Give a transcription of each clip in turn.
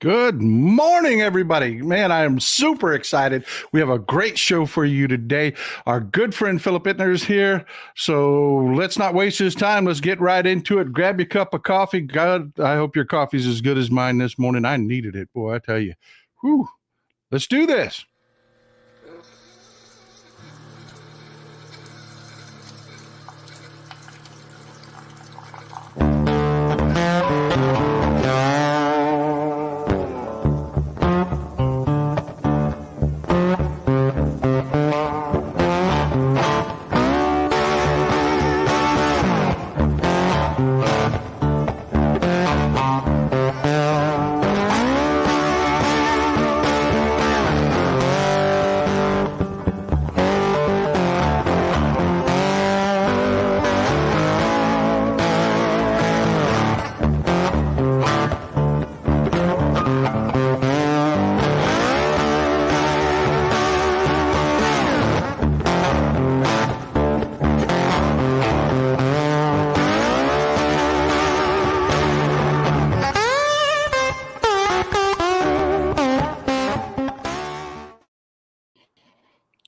Good morning, everybody. Man, I am super excited. We have a great show for you today. Our good friend Philip Ittner is here. So let's not waste his time. Let's get right into it. Grab your cup of coffee. God, I hope your coffee's as good as mine this morning. I needed it, boy, I tell you. Whew. Let's do this.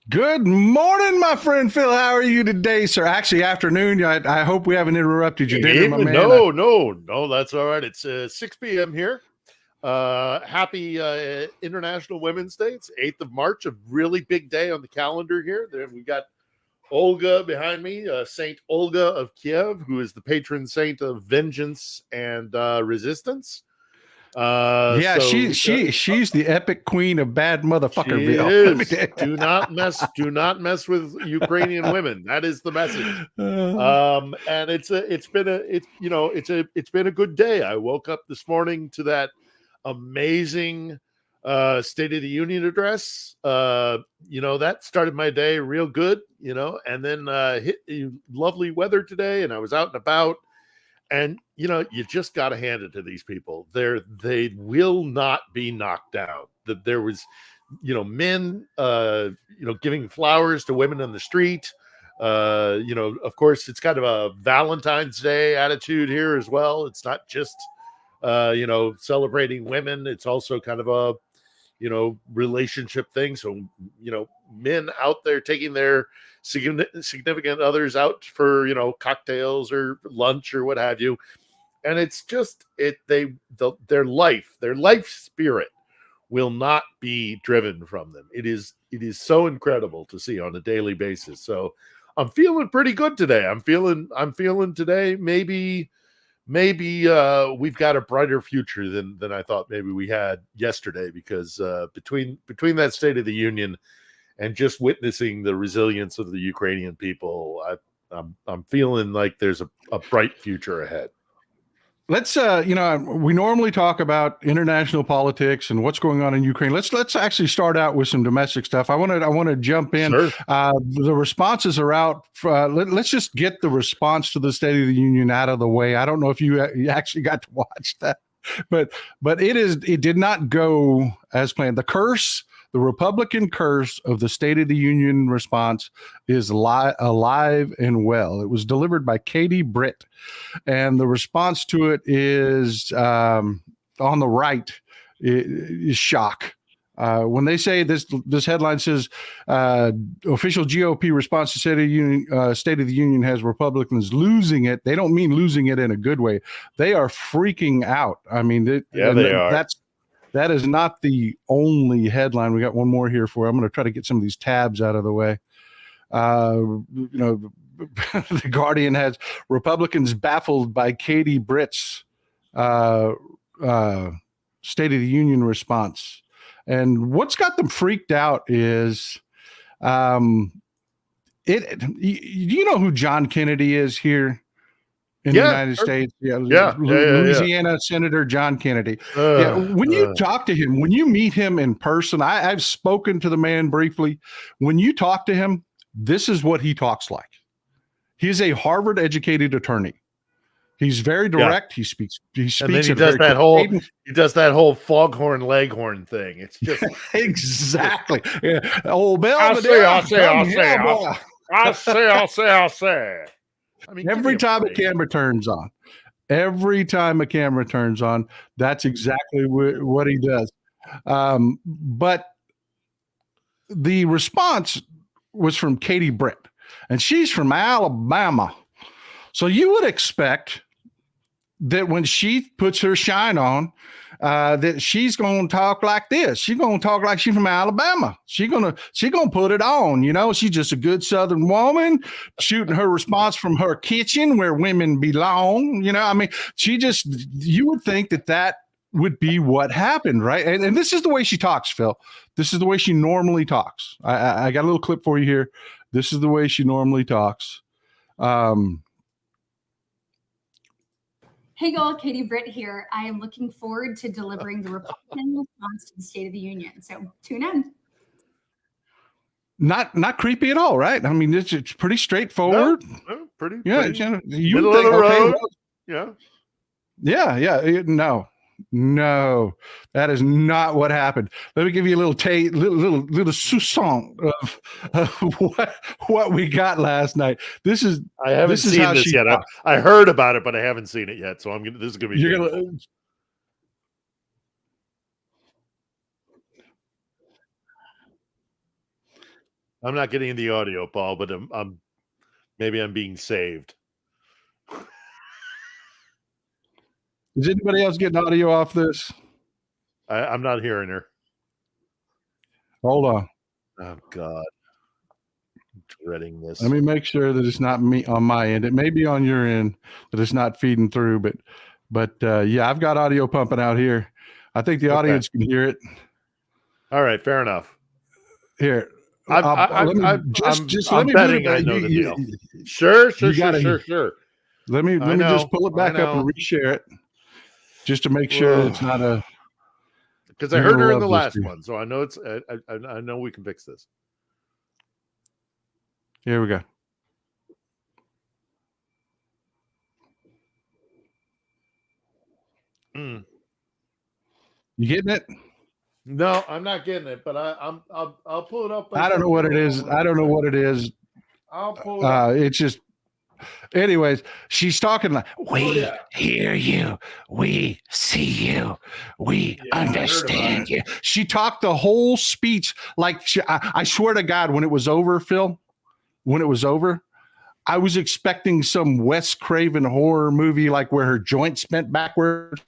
Good morning, my friend Phil. How are you today, sir? Actually, afternoon. I hope we haven't interrupted your dinner, my man. No, that's all right. It's 6 p.m. here. Happy International Women's Day. It's 8th of March, a really big day on the calendar here. There we got Olga behind me, Saint Olga of Kiev, who is the patron saint of vengeance and resistance. She's the epic queen of bad motherfuckerville. She is. Do not mess with Ukrainian women. That is the message. And it's been a good day. I woke up this morning to that amazing State of the Union address. That started my day real good, and then hit lovely weather today, and I was out and about. And, you just got to hand it to these people. They will not be knocked down. That there was, men, giving flowers to women on the street. Of course, it's kind of a Valentine's Day attitude here as well. It's not just, celebrating women. It's also kind of a, relationship thing. So, men out there taking their significant others out for cocktails or lunch or what have you, and it's just their life spirit will not be driven from them. It is so incredible to see on a daily basis. So I'm feeling pretty good today. I'm feeling today maybe we've got a brighter future than I thought maybe we had yesterday, because between that State of the Union and just witnessing the resilience of the Ukrainian people, I'm feeling like there's a bright future ahead. Let's we normally talk about international politics and what's going on in Ukraine. Let's actually start out with some domestic stuff. I want to jump in. Sure. The responses are out. Let's just get the response to the State of the Union out of the way. I don't know if you actually got to watch that, but it did not go as planned. The Republican curse of the State of the Union response is alive and well. It was delivered by Katie Britt, and the response to it is on the right is shock. When they say this headline says official GOP response to State of the Union has Republicans losing it. They don't mean losing it in a good way. They are freaking out. I mean, they are. That is not the only headline. We got one more here for you. I'm going to try to get some of these tabs out of the way. The Guardian has Republicans baffled by Katie Britt's State of the Union response. And what's got them freaked out is, do you know who John Kennedy is here in the United States? Louisiana Senator John Kennedy. When you talk to him, when you meet him in person, I've spoken to the man briefly. When you talk to him, this is what he talks like. He's a Harvard-educated attorney. He's very direct. Yeah. He speaks. And then he does that whole foghorn leghorn thing. It's just exactly. Yeah. Oh, Bill, I'll say. I mean, every time the camera turns on, Every time a camera turns on, that's exactly what he does. But the response was from Katie Britt, and she's from Alabama. So you would expect that when she puts her shine on, that she's going to talk like this. She's going to talk like she's from Alabama. She's gonna put it on. She's just a good Southern woman shooting her response from her kitchen where women belong. I mean, you would think that would be what happened, right? And this is the way she talks, Phil. This is the way she normally talks. I got a little clip for you here. This is the way she normally talks. Hey y'all, Katie Britt here. I am looking forward to delivering the Republican response to the State of the Union. So tune in. Not creepy at all, right? I mean, it's pretty straightforward. No, pretty. Yeah, pretty you middle think, of the road. Well, yeah. No, that is not what happened. Let me give you a little soupçon of what we got last night. I haven't seen this yet. I heard about it, but I haven't seen it yet. So this is gonna be. I'm not getting the audio, Paul, but maybe I'm being saved. Is anybody else getting audio off this? I'm not hearing her. Hold on. Oh God, I'm dreading this. Let me make sure that it's not me on my end. It may be on your end that it's not feeding through, but yeah, I've got audio pumping out here. I think the audience can hear it. All right, fair enough. Here. I'm betting I know the deal. Sure. Let me just pull it back up and reshare it, just to make sure it's not a. Because I heard her in the last one, so I know it's. I know we can fix this. Here we go. You getting it? No, I'm not getting it, but I'll pull it up. I don't know what it is. I'll pull it up. It's just. Anyways, she's talking like, we hear you, we see you, we understand you. She talked the whole speech like I swear to God, when it was over, Phil, I was expecting some Wes Craven horror movie, like where her joints bent backwards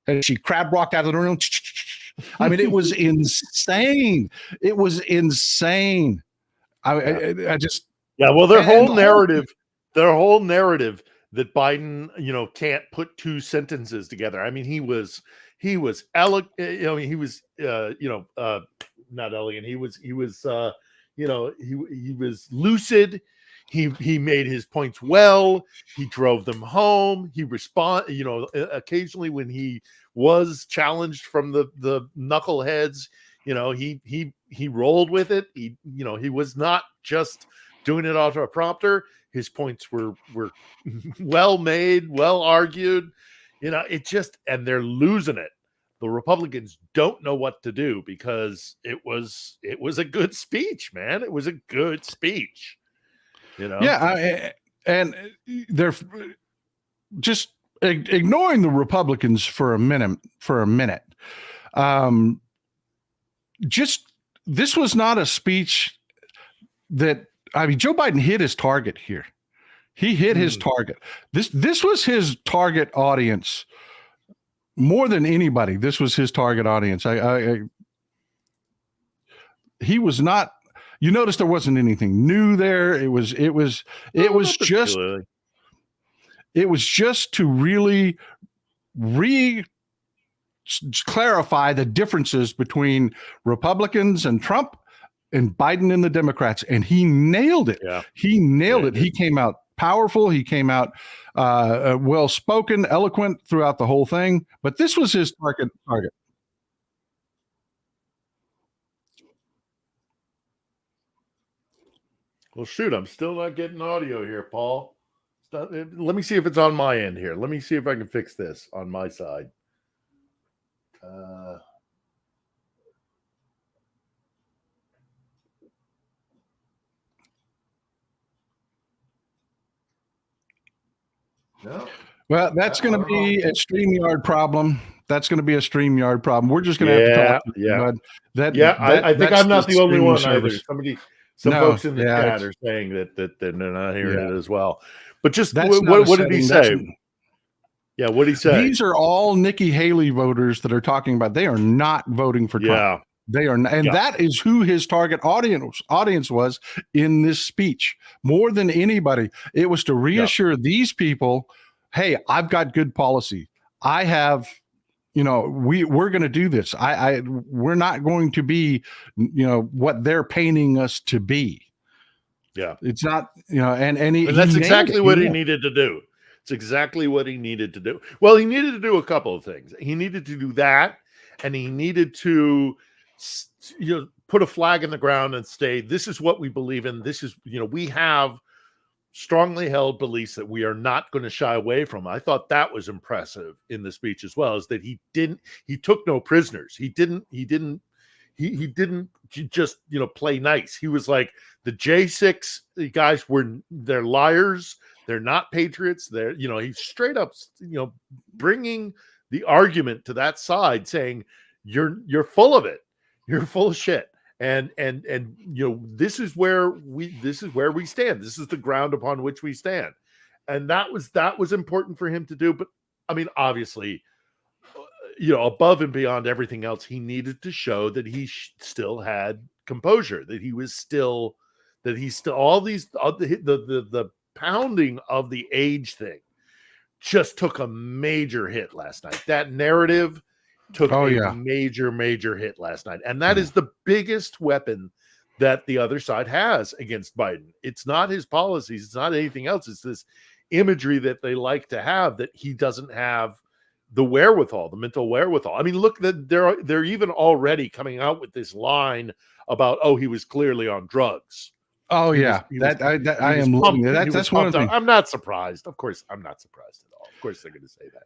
and she crab walked out of the room. I mean, it was insane. It was insane. I just. Yeah, well, their whole narrative that Biden, can't put two sentences together. I mean, he was eloquent. He was, not elegant. He was, he was lucid. He made his points well. He drove them home. He occasionally when he was challenged from the knuckleheads, he rolled with it. He was not just doing it off a prompter. His points were well made, well argued. And they're losing it. The Republicans don't know what to do because it was a good speech, man. It was a good speech. Yeah, and they're just ignoring the Republicans for a minute. Just this was not a speech that. I mean, Joe Biden hit his target here. He hit his target. This was his target audience more than anybody. This was his target audience. He was not. You notice there wasn't anything new there. It was just to really clarify the differences between Republicans and Trump and Biden and the Democrats, and he nailed it. Yeah. He nailed it. He came out powerful. He came out well-spoken, eloquent throughout the whole thing. But this was his target. Well, shoot, I'm still not getting audio here, Paul. Let me see if it's on my end here. Let me see if I can fix this on my side. No. Well, that's going to be a StreamYard problem. That's going to be a StreamYard problem. We're just going to have to talk. Yeah. But I think that's I'm not the only streaming one service. either. Some No, folks in the yeah, chat are saying that they're not hearing it as well. But just that's not what did he upsetting. say? Yeah, what did he say? These are all Nikki Haley voters that are talking about. They are not voting for Trump. They are, and that is who his target audience was in this speech. More than anybody, it was to reassure these people, hey, I've got good policy. I have, we're going to do this. We're not going to be, what they're painting us to be. Yeah, it's not, and that's exactly what he needed to do. It's exactly what he needed to do. Well, he needed to do a couple of things. He needed to do that, and he needed to, put a flag in the ground and say, this is what we believe in. This is, we have strongly held beliefs that we are not going to shy away from. I thought that was impressive in the speech as well, is that he took no prisoners. He didn't just, play nice. He was like, the J6 guys they're liars. They're not patriots. He's straight up, bringing the argument to that side, saying you're full of it. You're full of shit. And this is where we stand. This is the ground upon which we stand. And that was important for him to do. But I mean, obviously, above and beyond everything else, he needed to show that he still had composure, that he still all these the pounding of the age thing just took a major hit last night. That narrative took a major hit last night. And that is the biggest weapon that the other side has against Biden. It's not his policies. It's not anything else. It's this imagery that they like to have, that he doesn't have the wherewithal, the mental wherewithal. I mean, look, they're even already coming out with this line about, he was clearly on drugs. Oh, yeah. I am loving it. That's one of the things. I'm not surprised. Of course, I'm not surprised at all. Of course, they're going to say that.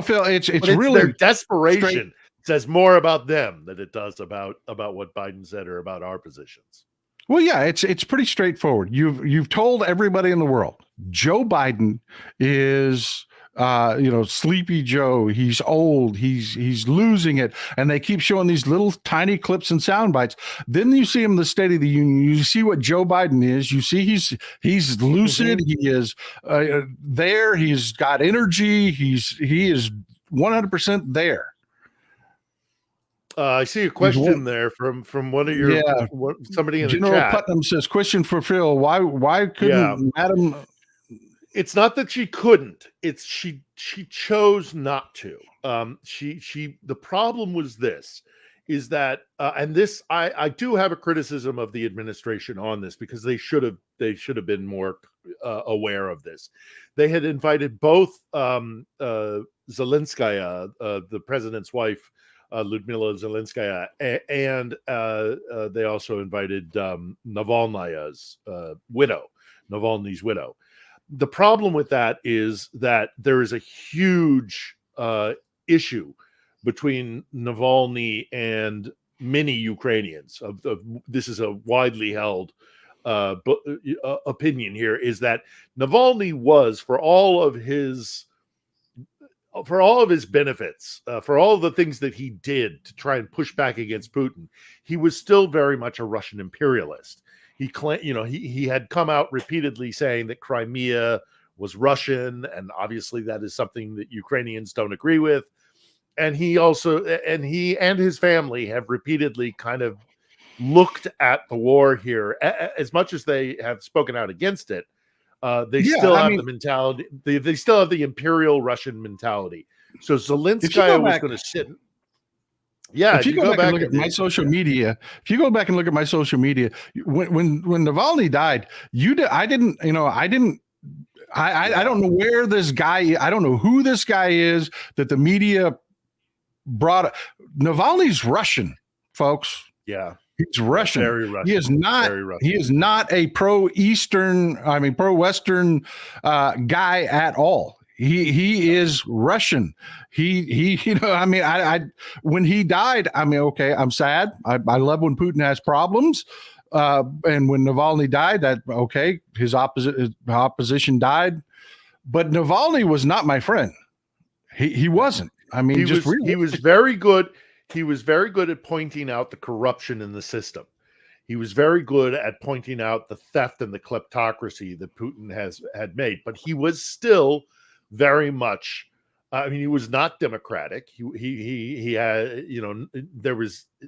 Phil, it's really their desperation says more about them than it does about what Biden said or about our positions. Well, yeah, it's pretty straightforward. You've told everybody in the world Joe Biden is Sleepy Joe. He's old. He's losing it. And they keep showing these little tiny clips and sound bites. Then you see him in the State of the Union. You see what Joe Biden is. You see he's lucid. Mm-hmm. He is there. He's got energy. He is 100% there. I see a question there from one of your somebody in General the chat. Putnam says, question for Phil. Why couldn't Madam? It's not that she couldn't. It's she chose not to. The problem was this, is that and this I do have a criticism of the administration on this, because they should have been more aware of this. They had invited both Zelenskaya, the president's wife, Ludmila Zelenskaya, and they also invited Navalny's widow. The problem with that is that there is a huge issue between Navalny and many Ukrainians. This is a widely held opinion here, is that Navalny was, for all of his benefits, for all of the things that he did to try and push back against Putin, he was still very much a Russian imperialist. He had come out repeatedly saying that Crimea was Russian, and obviously that is something that Ukrainians don't agree with. And he and his family have repeatedly kind of looked at the war here, as much as they have spoken out against it. They still have the mentality. They still have the imperial Russian mentality. So Zelenskaya was going to sit. Yeah, if you go back and look at my social media, when Navalny died, I don't know where this guy. I don't know who this guy is that the media brought. Navalny's Russian, folks. Yeah. He's Russian. Very Russian. He is not. He is not a pro-Western guy at all. He is Russian. When he died, okay, I'm sad. I love when Putin has problems. And when Navalny died, his opposition died. But Navalny was not my friend. He wasn't. I mean, he was very good. He was very good at pointing out the corruption in the system. He was very good at pointing out the theft and the kleptocracy that Putin had made. But he was still very much. I mean, he was not democratic. He had, you know,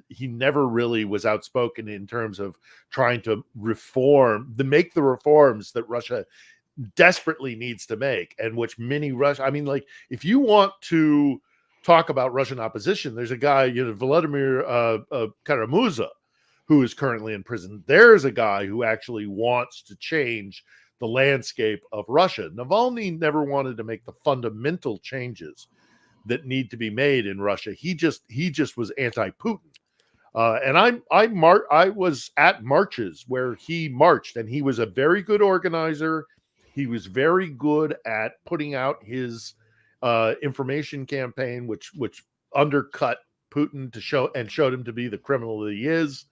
he never really was outspoken in terms of trying to make the reforms that Russia desperately needs to make, and which I mean, like, if you want to talk about Russian opposition, there's a guy, you know, Vladimir Kara-Murza, who is currently in prison. There's a guy who actually wants to change the landscape of Russia. Navalny never wanted to make the fundamental changes that need to be made in Russia. He just was anti-Putin. And I was at marches where he marched, and he was a very good organizer. He was very good at putting out his information campaign, which undercut Putin showed him to be the criminal that he is.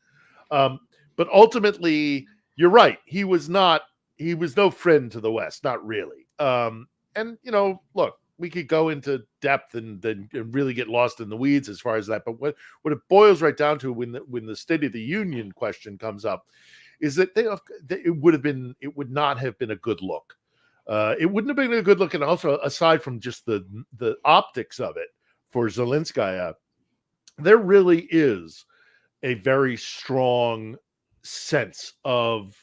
But ultimately, you're right. He was no friend to the West, not really. And, you know, look, we could go into depth and really get lost in the weeds as far as that. But what it boils right down to when the State of the Union question comes up is that it would not have been a good look. It wouldn't have been a good look. And also, aside from just the optics of it for Zelenskaya, there really is a very strong sense of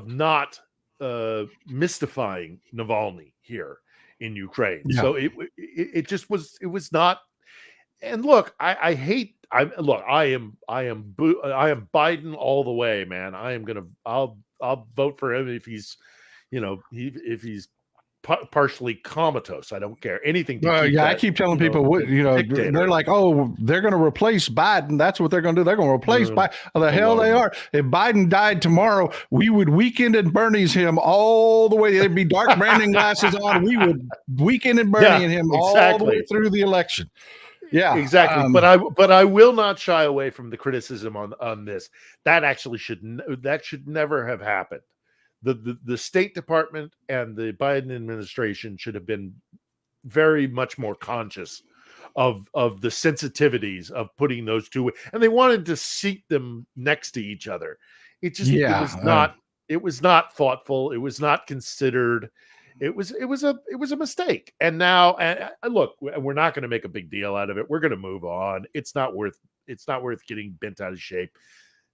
not mystifying Navalny here in Ukraine. Yeah. So it was not. And look, I am Biden all the way, man. I'll vote for him if he's, you know, if he's partially comatose. I don't care anything. I keep telling people, they're like, oh, they're going to replace Biden. That's what they're going to do. They're going to replace Biden. Oh, the hell they are. If Biden died tomorrow, we would Weekend at Bernie's him all the way. There'd be dark branding glasses on. We would Weekend at Bernie and him all the way through the election. Yeah, exactly. But I will not shy away from the criticism on this. That actually should never have happened. The State Department and the Biden administration should have been very much more conscious of the sensitivities of putting those two, and they wanted to seat them next to each other. It was not thoughtful. It was not considered. It was a mistake. And now, look, we're not going to make a big deal out of it. We're going to move on. It's not worth getting bent out of shape.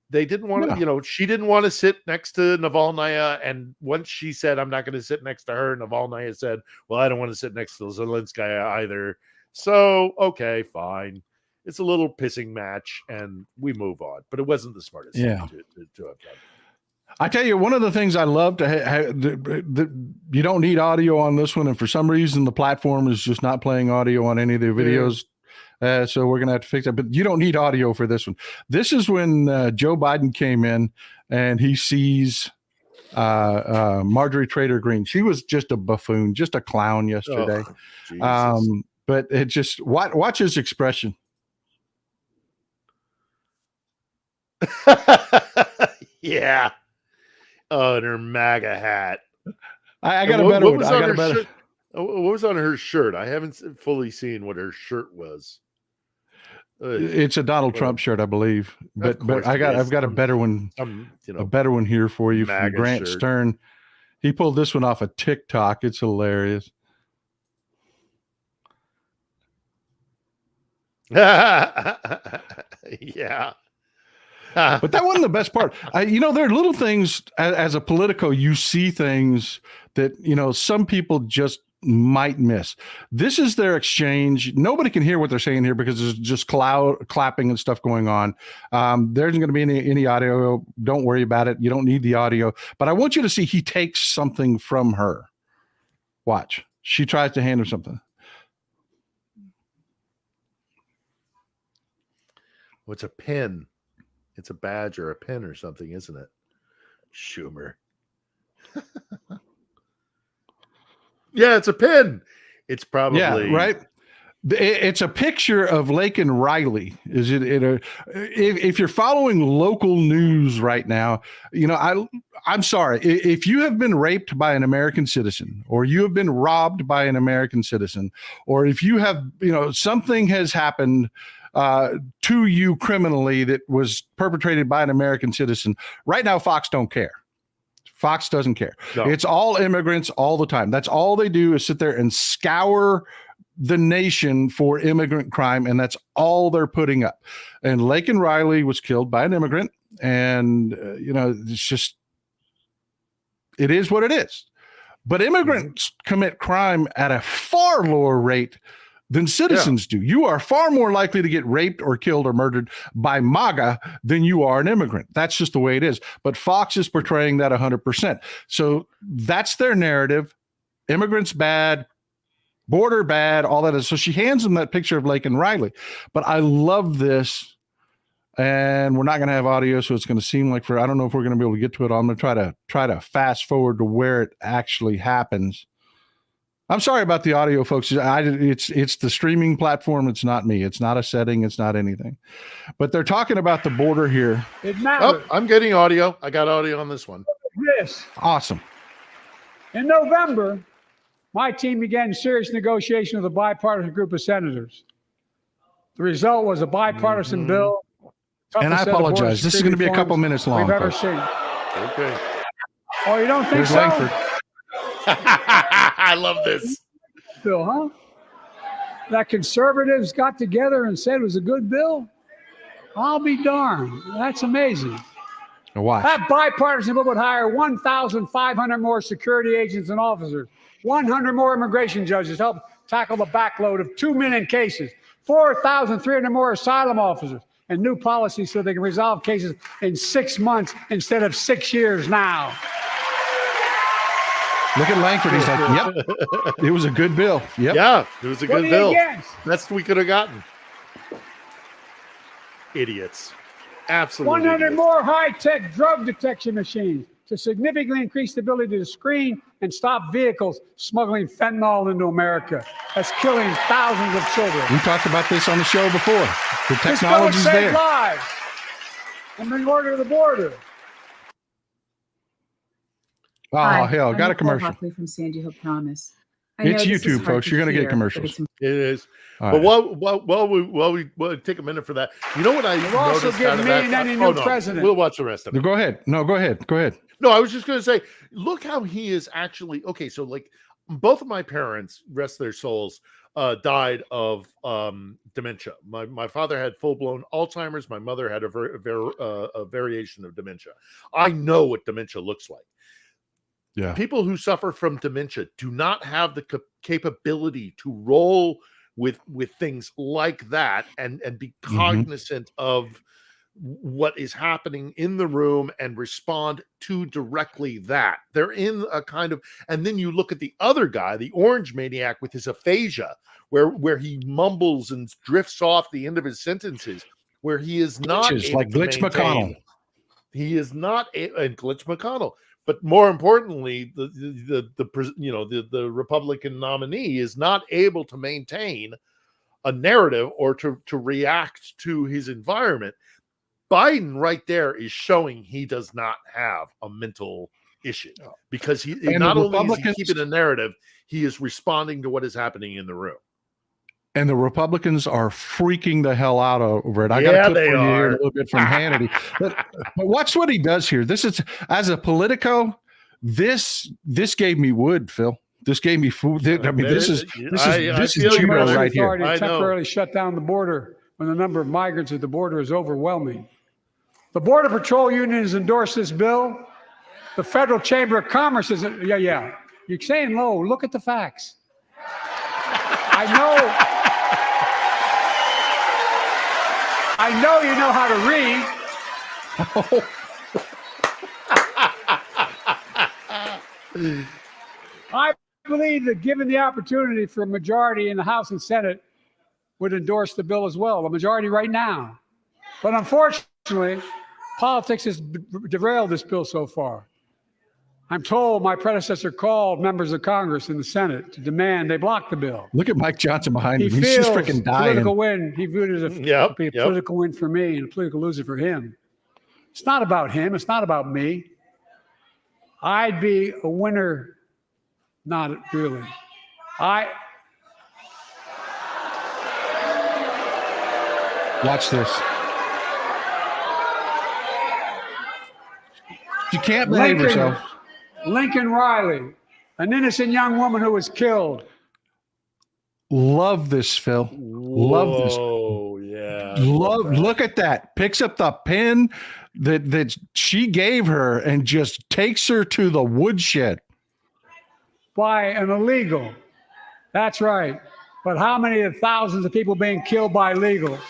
They didn't want to, she didn't want to sit next to Navalnaya. And once she said, I'm not going to sit next to her, Navalnaya said, well, I don't want to sit next to Zelenskaya either. So, okay, fine. It's a little pissing match and we move on. But it wasn't the smartest thing to have done. I tell you, one of the things I love to have, you don't need audio on this one. And for some reason, the platform is just not playing audio on any of the videos. So we're going to have to fix that. But you don't need audio for this one. This is when Joe Biden came in and he sees Marjorie Taylor Greene. She was just a buffoon, just a clown yesterday. But it just, watch his expression. Yeah. Oh, and her MAGA hat. I got a better one. What was on her shirt? I haven't fully seen what her shirt was. It's a Donald Trump shirt, I believe. But I've got a better one. A better one here for you from Grant Stern. He pulled this one off of TikTok. It's hilarious. Yeah. But that wasn't the best part. There are little things as a Politico, you see things that, some people just might miss. This is their exchange. Nobody can hear what they're saying here because there's just clapping and stuff going on. There isn't going to be any audio. Don't worry about it. You don't need the audio. But I want you to see he takes something from her. Watch. She tries to hand him something. What's a pin? It's a badge or a pin or something, isn't it? Schumer. Yeah, it's a pin. It's probably right. It's a picture of Laken Riley. Is it? If you're following local news right now, I'm sorry. If you have been raped by an American citizen, or you have been robbed by an American citizen, or if you have, something has happened to you criminally that was perpetrated by an American citizen, right now, Fox don't care. Fox doesn't care. No. It's all immigrants all the time. That's all they do is sit there and scour the nation for immigrant crime, and that's all they're putting up. And Laken Riley was killed by an immigrant, and it's just, it is what it is. But immigrants commit crime at a far lower rate than citizens do. You are far more likely to get raped or killed or murdered by MAGA than you are an immigrant. That's just the way it is. But Fox is portraying that 100%. So that's their narrative. Immigrants bad, border bad, all that is. So she hands him that picture of Laken Riley. But I love this. And we're not going to have audio, so it's going to seem like I don't know if we're going to be able to get to it. I'm going to try to fast forward to where it actually happens. I'm sorry about the audio, folks. It's the streaming platform. It's not me. It's not a setting. It's not anything. But they're talking about the border here. It matters. Oh, I'm getting audio. I got audio on this one. Yes. Awesome. In November, my team began serious negotiation with a bipartisan group of senators. The result was a bipartisan bill. And I apologize. This is going to be a couple minutes long. We've ever seen. Okay. Oh, you don't think There's so? Langford. I love this. Bill, huh? That conservatives got together and said it was a good bill? I'll be darned. That's amazing. Watch. That bipartisan bill would hire 1,500 more security agents and officers, 100 more immigration judges to help tackle the backload of 2 million cases, 4,300 more asylum officers, and new policies so they can resolve cases in 6 months instead of 6 years now. Look at Langford. He's like, yep, it was a good bill. Yep. Yeah, it was a good bill. Against? Best we could have gotten. Idiots. Absolutely. 100 idiots. more high-tech drug detection machines to significantly increase the ability to screen and stop vehicles smuggling fentanyl into America. That's killing thousands of children. We talked about this on the show before. The This bill technology's would save there. lives and bring order to the border. Oh, Hi, hell, I'm got a Nicole commercial. Hockley from Sandy Hook Promise. It's YouTube, folks. You're going to get commercials. It is. All But right. while we take a minute for that, you know what I You've also noticed given out of me that? and any new president. We'll watch the rest of it. Go ahead. No, go ahead. Go ahead. No, I was just going to say, look how he is actually okay. So, like, both of my parents, rest their souls, died of dementia. My father had full blown Alzheimer's. My mother had a variation of dementia. I know what dementia looks like. Yeah. People who suffer from dementia do not have the capability to roll with things like that and be cognizant of what is happening in the room and respond to directly that. They're in a kind of, and then you look at the other guy, the orange maniac with his aphasia, where he mumbles and drifts off the end of his sentences, where he is not like Glitch McConnell. He is not and Glitch McConnell. But more importantly, the Republican nominee is not able to maintain a narrative or to react to his environment. Biden right there is showing he does not have a mental issue because he not only is he keeping a narrative, he is responding to what is happening in the room. And the Republicans are freaking the hell out over it. I got to clip for you here a little bit from Hannity. But watch what he does here. This is, as a Politico, this gave me wood, Phil. This gave me food. I mean, this is Judo right here. Temporarily shut down the border when the number of migrants at the border is overwhelming. The Border Patrol Union has endorsed this bill. The Federal Chamber of Commerce isn't. Yeah. You're saying low. Look at the facts. I know you know how to read. I believe that given the opportunity for a majority in the House and Senate would endorse the bill as well, a majority right now. But unfortunately, politics has derailed this bill so far. I'm told my predecessor called members of Congress in the Senate to demand they block the bill. Look at Mike Johnson behind him. He's just freaking dying. Political win. He viewed it as a political win for me and a political loser for him. It's not about him. It's not about me. I'd be a winner. Not really. Watch this. You can't behave yourself. Lincoln Riley, an innocent young woman who was killed. Love this, Phil. Love this. Oh, yeah. Look at that. Picks up the pen that she gave her and just takes her to the woodshed. By an illegal. That's right. But how many of thousands of people being killed by illegals?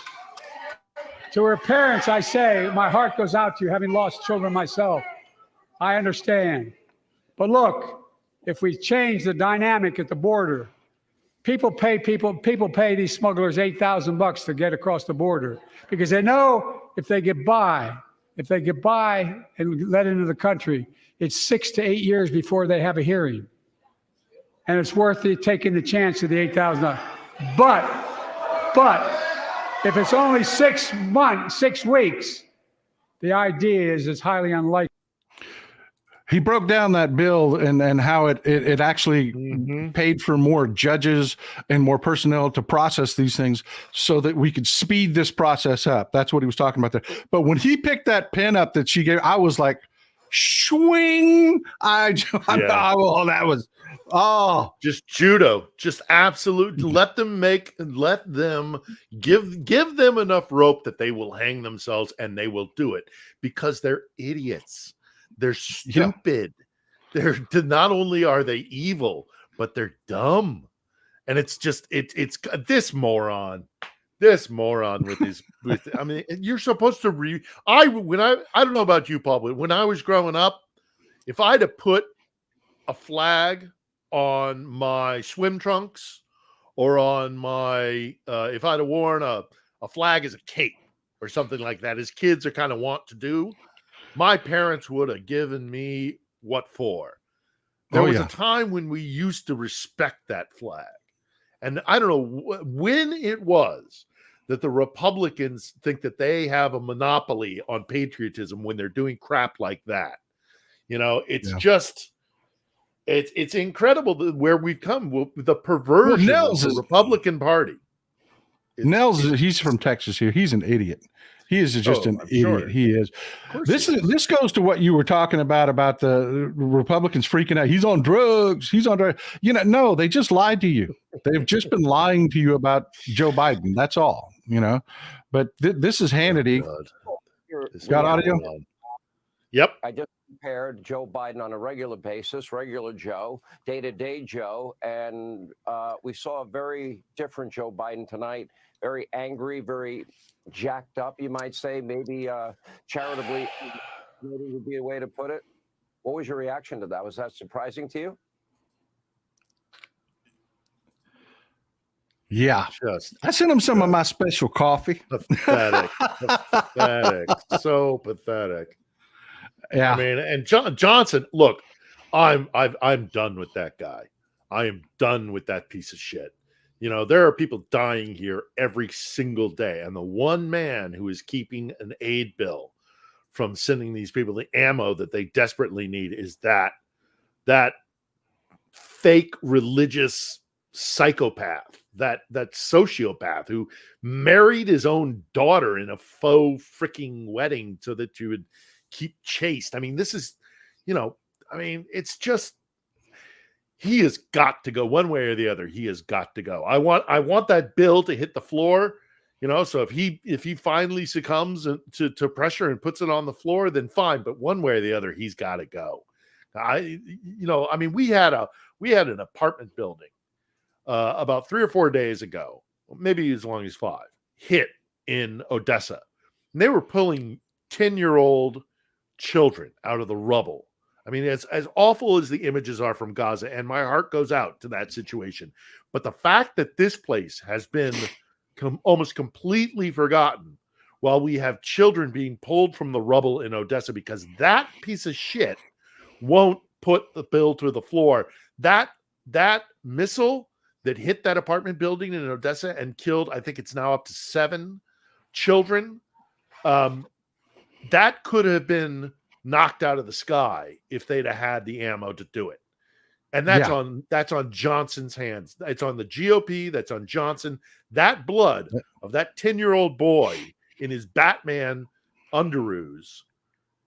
To her parents, I say, my heart goes out to you, having lost children myself. I understand. But look, if we change the dynamic at the border, people pay these smugglers $8,000 to get across the border because they know if they get by and let into the country, it's 6 to 8 years before they have a hearing. And it's worth it taking the chance of the $8,000. But if it's only 6 weeks, the idea is it's highly unlikely. He broke down that bill and how it actually paid for more judges and more personnel to process these things so that we could speed this process up. That's what he was talking about there. But when he picked that pen up that she gave, I was like, swing. That was, just judo, just absolute. Let them give them enough rope that they will hang themselves and they will do it because they're idiots. They're stupid. They're not only are they evil, but they're dumb. And it's just it's this moron with his I mean, you're supposed to I don't know about you, Paul, but when I was growing up, if I'd have put a flag on my swim trunks or on my if I'd have worn a flag as a cape or something like that, as kids are kind of want to do, my parents would have given me what for. There was a time when we used to respect that flag. And I don't know when it was that the Republicans think that they have a monopoly on patriotism when they're doing crap like that. You know, it's just, it's incredible where we've come. The perversion of the Republican Party. Nels, he's from Texas here. He's an idiot. He is just an idiot. Sure. He is. This goes to what you were talking about the Republicans freaking out. He's on drugs. He's on drugs. No, they just lied to you. They've just been lying to you about Joe Biden. That's all, But this is Hannity. Got audio? Yep. I just compared Joe Biden on a regular basis, regular Joe, day-to-day Joe, and we saw a very different Joe Biden tonight. Very angry, very jacked up, you might say, maybe charitably would be a way to put it. What was your reaction to that? Was that surprising to you? Yeah. I sent him some of my special coffee. Pathetic. So pathetic. Yeah. I mean, and Johnson, look, I'm done with that guy. I am done with that piece of shit. There are people dying here every single day. And the one man who is keeping an aid bill from sending these people the ammo that they desperately need is that fake religious psychopath, that sociopath who married his own daughter in a faux freaking wedding so that you would keep chaste. I mean, this is, it's just, he has got to go one way or the other. He has got to go. I want that bill to hit the floor, so if he finally succumbs to pressure and puts it on the floor, then fine. But one way or the other, he's got to go. We had an apartment building about 3 or 4 days ago, maybe as long as 5, hit in Odessa. And they were pulling 10-year-old children out of the rubble. I mean, as awful as the images are from Gaza, and my heart goes out to that situation. But the fact that this place has been almost completely forgotten while we have children being pulled from the rubble in Odessa because that piece of shit won't put the bill to the floor. That missile that hit that apartment building in Odessa and killed, I think it's now up to 7 children, that could have been knocked out of the sky if they'd have had the ammo to do it. And that's on Johnson's hands. It's on the GOP. That's on Johnson. That blood of that 10-year-old boy in his Batman underoos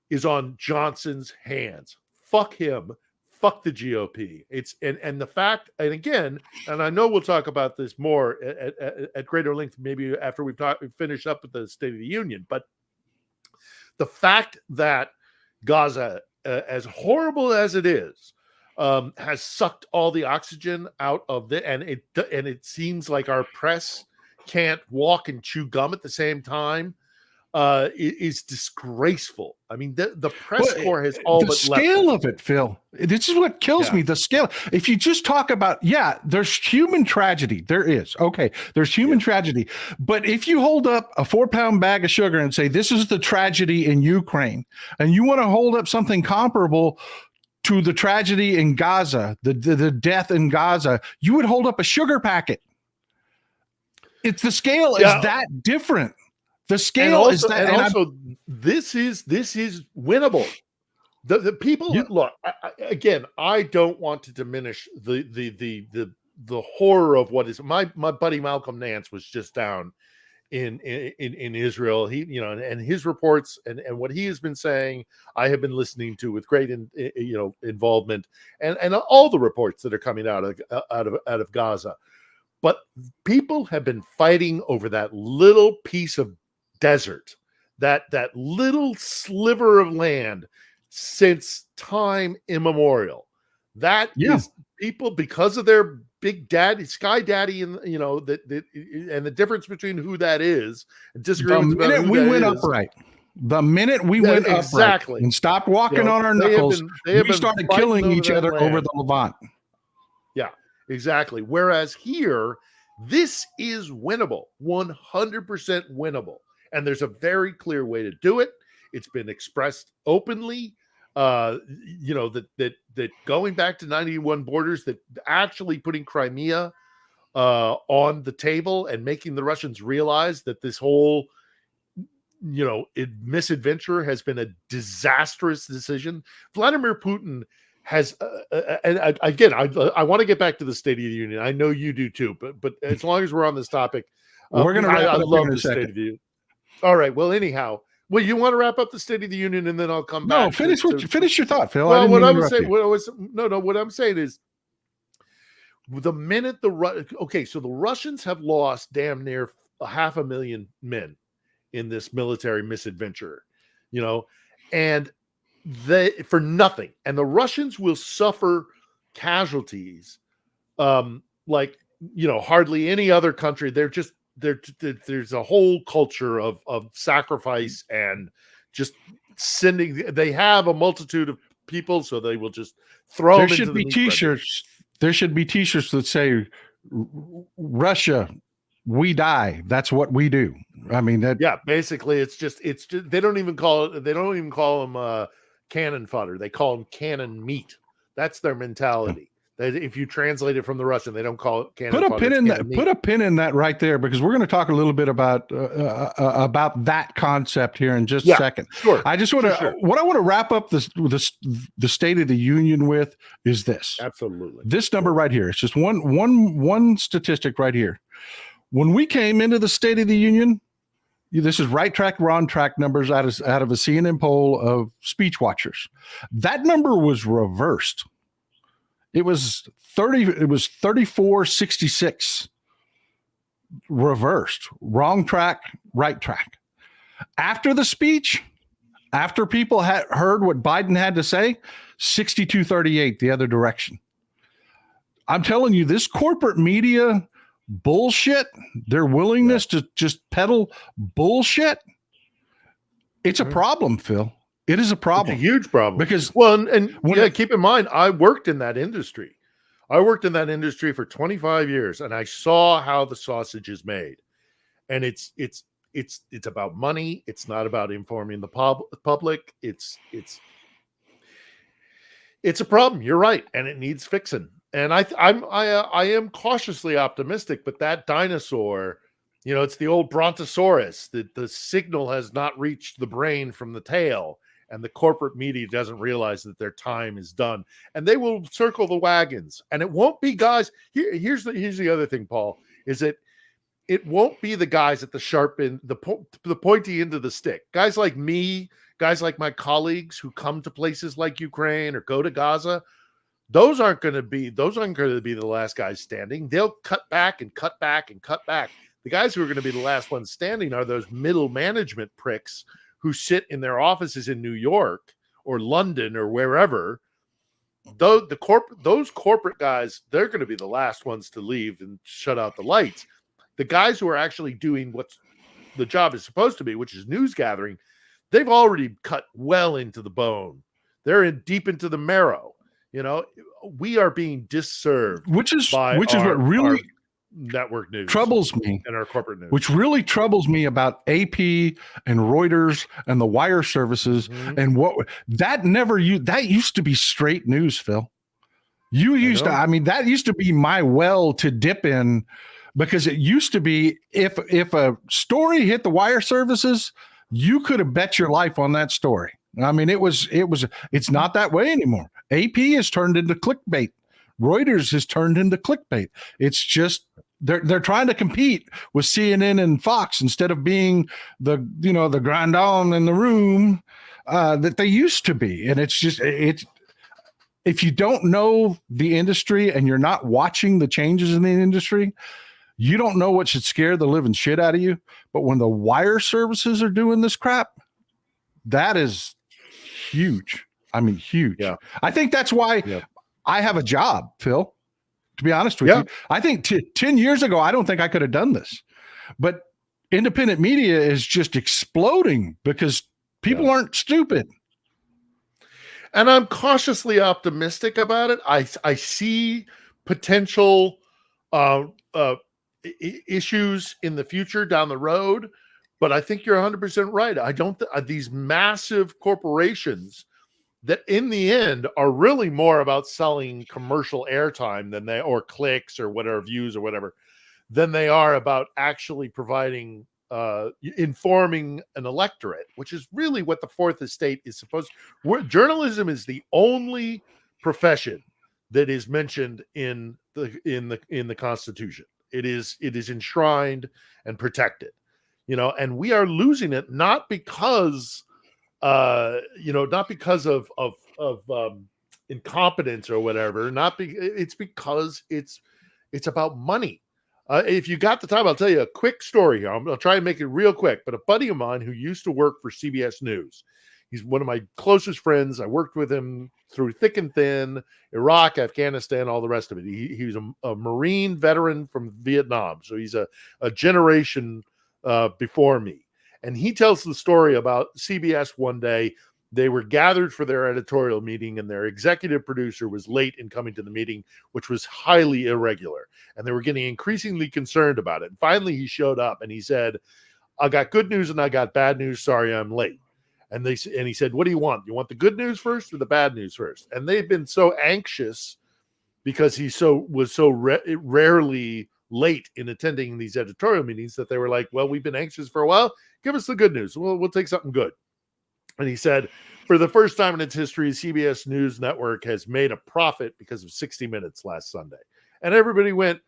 is on Johnson's hands. Fuck him. Fuck the GOP. It's and the fact, and again, and I know we'll talk about this more at greater length, maybe after we've finished up with the State of the Union. But the fact that Gaza, as horrible as it is, has sucked all the oxygen out of it, and it seems like our press can't walk and chew gum at the same time. Is disgraceful. I mean, the press corps has all but left. The scale of it, Phil. This is what kills me. The scale. If you just talk about, there's human tragedy. There is. Okay, there's human tragedy. But if you hold up a 4-pound bag of sugar and say, this is the tragedy in Ukraine, and you want to hold up something comparable to the tragedy in Gaza, the death in Gaza, you would hold up a sugar packet. It's the scale is that different. The scale is that, and also this is winnable. The people look again. I don't want to diminish the horror of what is. My buddy Malcolm Nance was just down in Israel. He and his reports and what he has been saying, I have been listening to with great involvement and all the reports that are coming out of Gaza. But people have been fighting over that little piece of desert, that little sliver of land since time immemorial. That is people, because of their big daddy, sky daddy, and and the difference between who that is, and disagreements about who that is. The minute we went exactly upright and stopped walking on our knuckles, we started killing each other over the Levant. Yeah, exactly. Whereas here, this is winnable, 100% winnable. And there's a very clear way to do it. It's been expressed openly, that going back to 91 borders, that actually putting Crimea on the table and making the Russians realize that this whole, misadventure has been a disastrous decision. Vladimir Putin has, and again, I want to get back to the State of the Union. I know you do too, but as long as we're on this topic, we're going to wrap I up love in a the State second. of the Union. All right. Well, anyhow, you want to wrap up the State of the Union, and then I'll come back. No, finish your thought, Phil. Well, what I'm saying is, the minute so the Russians have lost damn near 500,000 men in this military misadventure, and for nothing, and the Russians will suffer casualties, like hardly any other country. There's a whole culture of sacrifice and just sending. They have a multitude of people, so they will just throw them into the meat T-shirts. There should be T-shirts that say, "Russia, we die. That's what we do." I mean, basically, it's just they don't even call them cannon fodder. They call them cannon meat. That's their mentality. If you translate it from the Russian, they don't call it cannon fodder. Put a pin in that right there, because we're going to talk a little bit about that concept here in just a second. Sure. I just want to what I want to wrap up the State of the Union with is this. Absolutely. This number right here. It's just one statistic right here. When we came into the State of the Union, this is right track, wrong track numbers out of a CNN poll of speech watchers. That number was reversed. It was 34-66 reversed. Wrong track, right track. After the speech, after people had heard what Biden had to say, 62-38 the other direction. I'm telling you, this corporate media bullshit, their willingness to just peddle bullshit, it's a problem, Phil. It is a problem. It's a huge problem. Because keep in mind, I worked in that industry. I worked in that industry for 25 years, and I saw how the sausage is made. And it's about money. It's not about informing the public. It's a problem. You're right, and it needs fixing. And I am cautiously optimistic, but that dinosaur, it's the old Brontosaurus, that the signal has not reached the brain from the tail. and the corporate media doesn't realize that their time is done, and they will circle the wagons. And it won't be guys. Here's the other thing, Paul, is that it won't be the guys at the sharp end, the pointy end of the stick. Guys like me, guys like my colleagues who come to places like Ukraine or go to Gaza, those aren't going to be the last guys standing. They'll cut back and cut back and cut back. The guys who are going to be the last ones standing are those middle management pricks who sit in their offices in New York or London or wherever. Those corporate guys, they're going to be the last ones to leave and shut out the lights. The guys who are actually doing what the job is supposed to be, which is news gathering, they've already cut well into the bone. They're in deep into the marrow. You know, we are being disserved, which is what really network news troubles me, and our corporate news. Which really troubles me about AP and Reuters and the wire services and that used to be straight news, Phil. That used to be my well to dip in, because it used to be if a story hit the wire services, you could have bet your life on that story. I mean, it's not that way anymore. AP has turned into clickbait. Reuters has turned into clickbait. It's just they're trying to compete with CNN and Fox instead of being the grand dame in the room that they used to be. And it's if you don't know the industry and you're not watching the changes in the industry, you don't know what should scare the living shit out of you. But when the wire services are doing this crap, that is huge. I mean, huge. Yeah. I think that's why I have a job, Phil, to be honest with you. I think 10 years ago, I don't think I could have done this. But independent media is just exploding because people aren't stupid. And I'm cautiously optimistic about it. I see potential issues in the future down the road, but I think you're 100% right. I don't these massive corporations that in the end are really more about selling commercial airtime or clicks or whatever, views or whatever, than they are about actually providing informing an electorate, which is really what the fourth estate is supposed to. Journalism is the only profession that is mentioned in the Constitution. It is enshrined and protected, and we are losing it not because of incompetence or whatever. It's because it's about money. If you got the time, I'll tell you a quick story here. I'll try and make it real quick. But a buddy of mine who used to work for CBS News, he's one of my closest friends. I worked with him through thick and thin, Iraq, Afghanistan, all the rest of it. He was a Marine veteran from Vietnam. So he's a generation before me. And he tells the story about CBS one day. They were gathered for their editorial meeting, and their executive producer was late in coming to the meeting, which was highly irregular. And they were getting increasingly concerned about it. And finally, he showed up and he said, "I got good news and I got bad news. Sorry, I'm late." And he said, "What do you want? You want the good news first or the bad news first?" And they've been so anxious because he was so rarely late in attending these editorial meetings that they were like, "Well, we've been anxious for a while. Give us the good news. We'll take something good." And he said, for the first time in its history, CBS News Network has made a profit because of 60 Minutes last Sunday. And everybody went,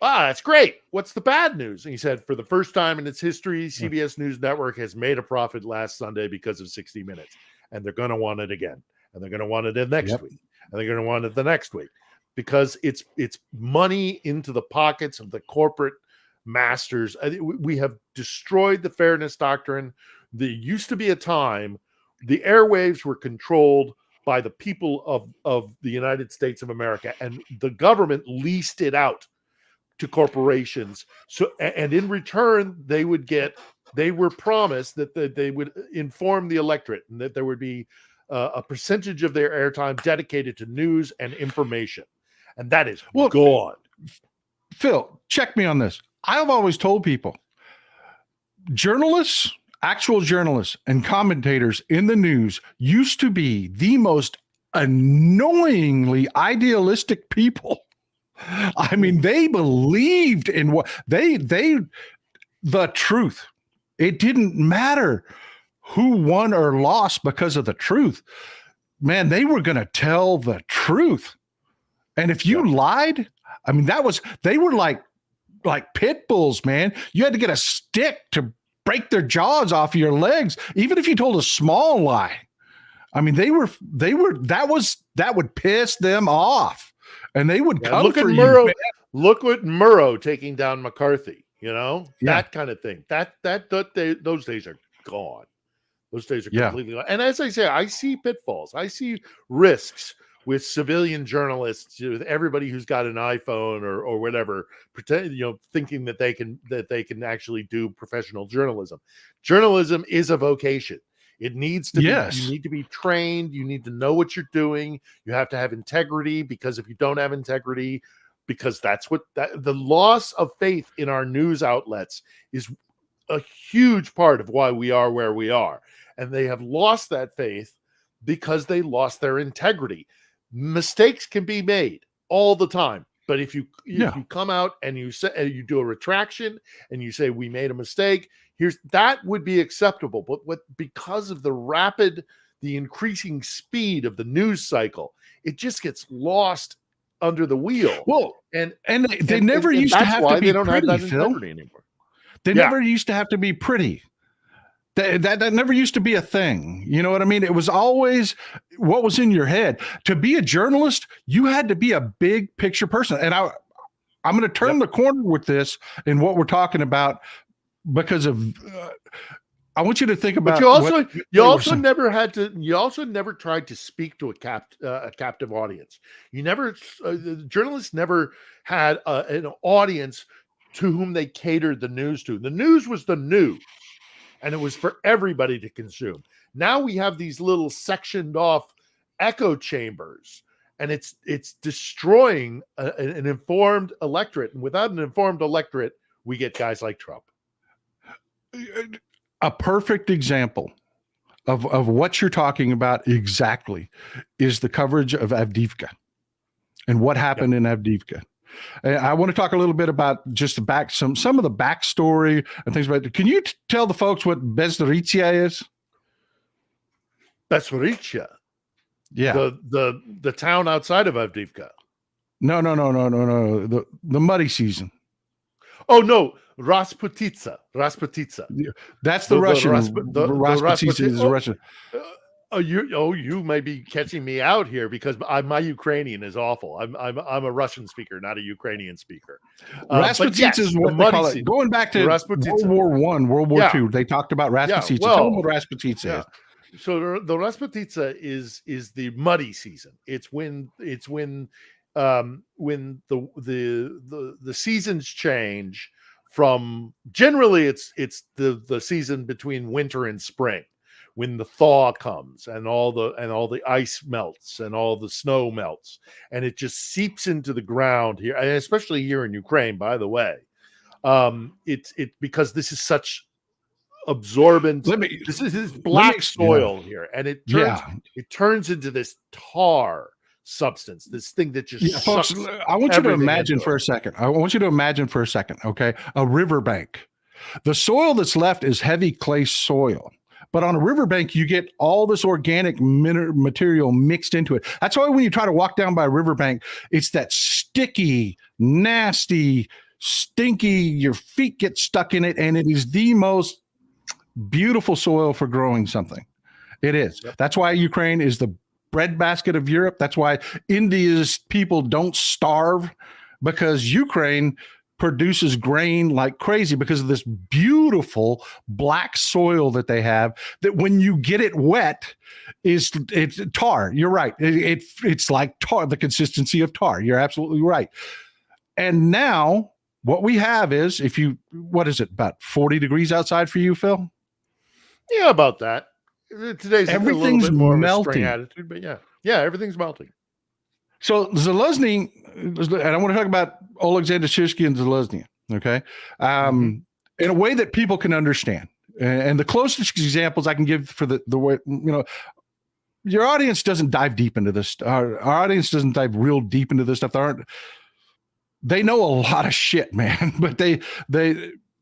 that's great. What's the bad news? And he said, for the first time in its history, CBS News Network has made a profit last Sunday because of 60 Minutes. And they're going to want it again. And they're going to want it next week. And they're going to want it the next week. Because it's money into the pockets of the corporate masters. We have destroyed the fairness doctrine. There used to be a time the airwaves were controlled by the people of the United States of America, and the government leased it out to corporations. So, and in return, they were promised that they would inform the electorate and that there would be a percentage of their airtime dedicated to news and information. And that is gone. Phil, check me on this. I've always told people, actual journalists and commentators in the news used to be the most annoyingly idealistic people. I mean, they believed in the truth. It didn't matter who won or lost because of the truth. Man, they were going to tell the truth. And if you lied, I mean, they were like pit bulls, man. You had to get a stick to break their jaws off of your legs, even if you told a small lie. I mean, that would piss them off, and they would come for you. Look at Murrow taking down McCarthy, that kind of thing. Those days are gone. Those days are completely gone. And as I say, I see pitfalls. I see risks with civilian journalists, with everybody who's got an iPhone or whatever, thinking that they can actually do professional journalism. Journalism is a vocation. It needs to be, you need to be trained. You need to know what you're doing. You have to have integrity, because if you don't have integrity, because the loss of faith in our news outlets is a huge part of why we are where we are. And they have lost that faith because they lost their integrity. Mistakes can be made all the time, but if you come out and you say, you do a retraction and you say we made a mistake, that would be acceptable. But because of the increasing speed of the news cycle, it just gets lost under the wheel. Well, and they never used to have to be pretty, Phil. Anymore. They never used to have to be pretty. That never used to be a thing. You know what I mean? It was always what was in your head. To be a journalist, you had to be a big picture person. And I'm going to turn the corner with this and what we're talking about, because of I want you to think about. But you also never tried to speak to a captive audience. Journalists never had an audience to whom they catered the news to. The news was the news, and it was for everybody to consume. Now we have these little sectioned off echo chambers, and it's destroying an informed electorate. And without an informed electorate, we get guys like Trump. A perfect example of what you're talking about exactly is the coverage of Avdiivka and what happened in Avdiivka. I want to talk a little bit about just some of the backstory and things about it. Can you tell the folks what Bezdaritsya is? Bezdaritsya? Yeah. The town outside of Avdiivka. No. The muddy season. Oh, no. Rasputitsa. That's the Russian. Rasputitsa is the Russian. You may be catching me out here, because my Ukrainian is awful. I'm a Russian speaker, not a Ukrainian speaker. Rasputitsa is what they call it. Going back to World War I, World War II, they talked about Rasputitsa. Tell them what Rasputitsa is. So the Rasputitsa is the muddy season. It's when the seasons change from, generally it's the season between winter and spring, when the thaw comes and all the ice melts and all the snow melts, and it just seeps into the ground here, and especially here in Ukraine, by the way. It's because this is such absorbent. This is black soil here, and it turns into this tar substance, this thing that just folks, I want you to imagine for a second. Okay, a riverbank. The soil that's left is heavy clay soil. But on a riverbank, you get all this organic material mixed into it. That's why when you try to walk down by a riverbank, it's that sticky, nasty, stinky, your feet get stuck in it, and it is the most beautiful soil for growing something. It is. Yep. That's why Ukraine is the breadbasket of Europe. That's why India's people don't starve, because Ukraine produces grain like crazy because of this beautiful black soil that they have, that when you get it wet, it's tar. You're right. It's like tar, the consistency of tar. You're absolutely right. And now what we have is, what is it, about 40 degrees outside for you, Phil? Yeah, about that. Today's everything's a little bit more melting. Of a spring attitude, but yeah, everything's melting. So Zelensky, and I want to talk about Alexander Shishkin and Zelensky, okay, in a way that people can understand. And the closest examples I can give for the way, your audience doesn't dive deep into this. Our audience doesn't dive real deep into this stuff. They know a lot of shit, man, but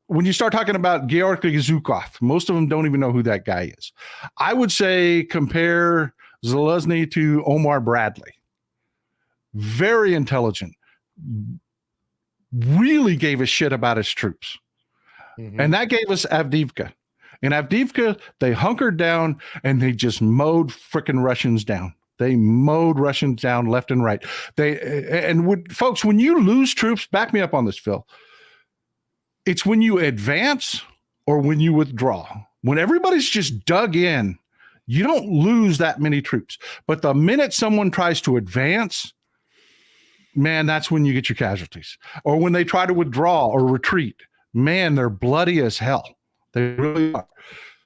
when you start talking about Georgy Zhukov, most of them don't even know who that guy is. I would say compare Zelensky to Omar Bradley. Very intelligent, really gave a shit about his troops. Mhm. And that gave us Avdiivka. In Avdiivka, they hunkered down and they just mowed frickin' Russians down. They mowed Russians down left and right. Folks, when you lose troops, back me up on this, Phil. It's when you advance or when you withdraw. When everybody's just dug in, you don't lose that many troops. But the minute someone tries to advance, man, that's when you get your casualties. Or when they try to withdraw or retreat, man, they're bloody as hell. They really are.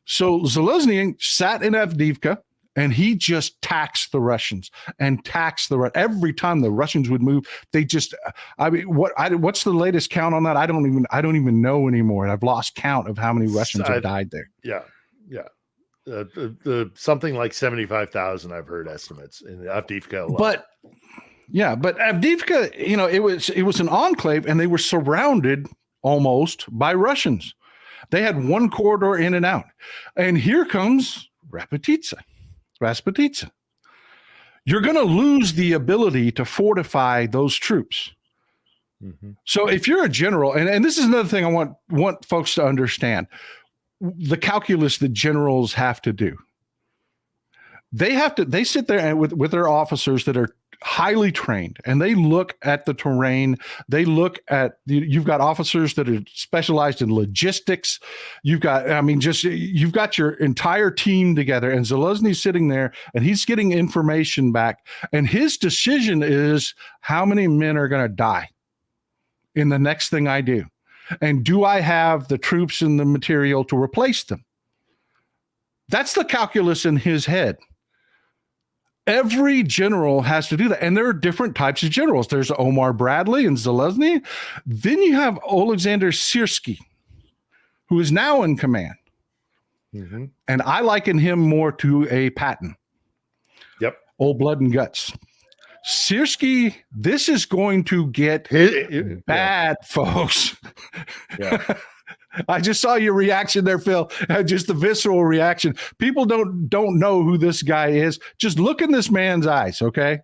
So Zelensky sat in Avdiivka, and he just taxed the Russians and taxed every time the Russians would move. They just, I mean, what's the latest count on that? I don't even know anymore. I've lost count of how many Russians have died there. Yeah. Something like 75,000. I've heard estimates in Avdiivka alone. But Avdiivka, it was an enclave, and they were surrounded almost by Russians. They had one corridor in and out, and here comes Rasputitsa. You're going to lose the ability to fortify those troops. Mm-hmm. So if you're a general, and this is another thing I want folks to understand, the calculus that generals have to do. They sit there and with their officers that are highly trained, and they look at the terrain. They look at you've got officers that are specialized in logistics. You've got your entire team together, and Zelensky's sitting there and he's getting information back, and his decision is how many men are going to die in the next thing I do, and do I have the troops and the material to replace them? That's the calculus in his head. Every general has to do that. And there are different types of generals. There's Omar Bradley and Zelensky. Then you have Alexander Syrskyi, who is now in command. Mm-hmm. And I liken him more to a Patton. Yep. Old blood and guts. Syrskyi, this is going to get bad, folks. Yeah. I just saw your reaction there, Phil. Just the visceral reaction. People don't know who this guy is. Just look in this man's eyes, okay,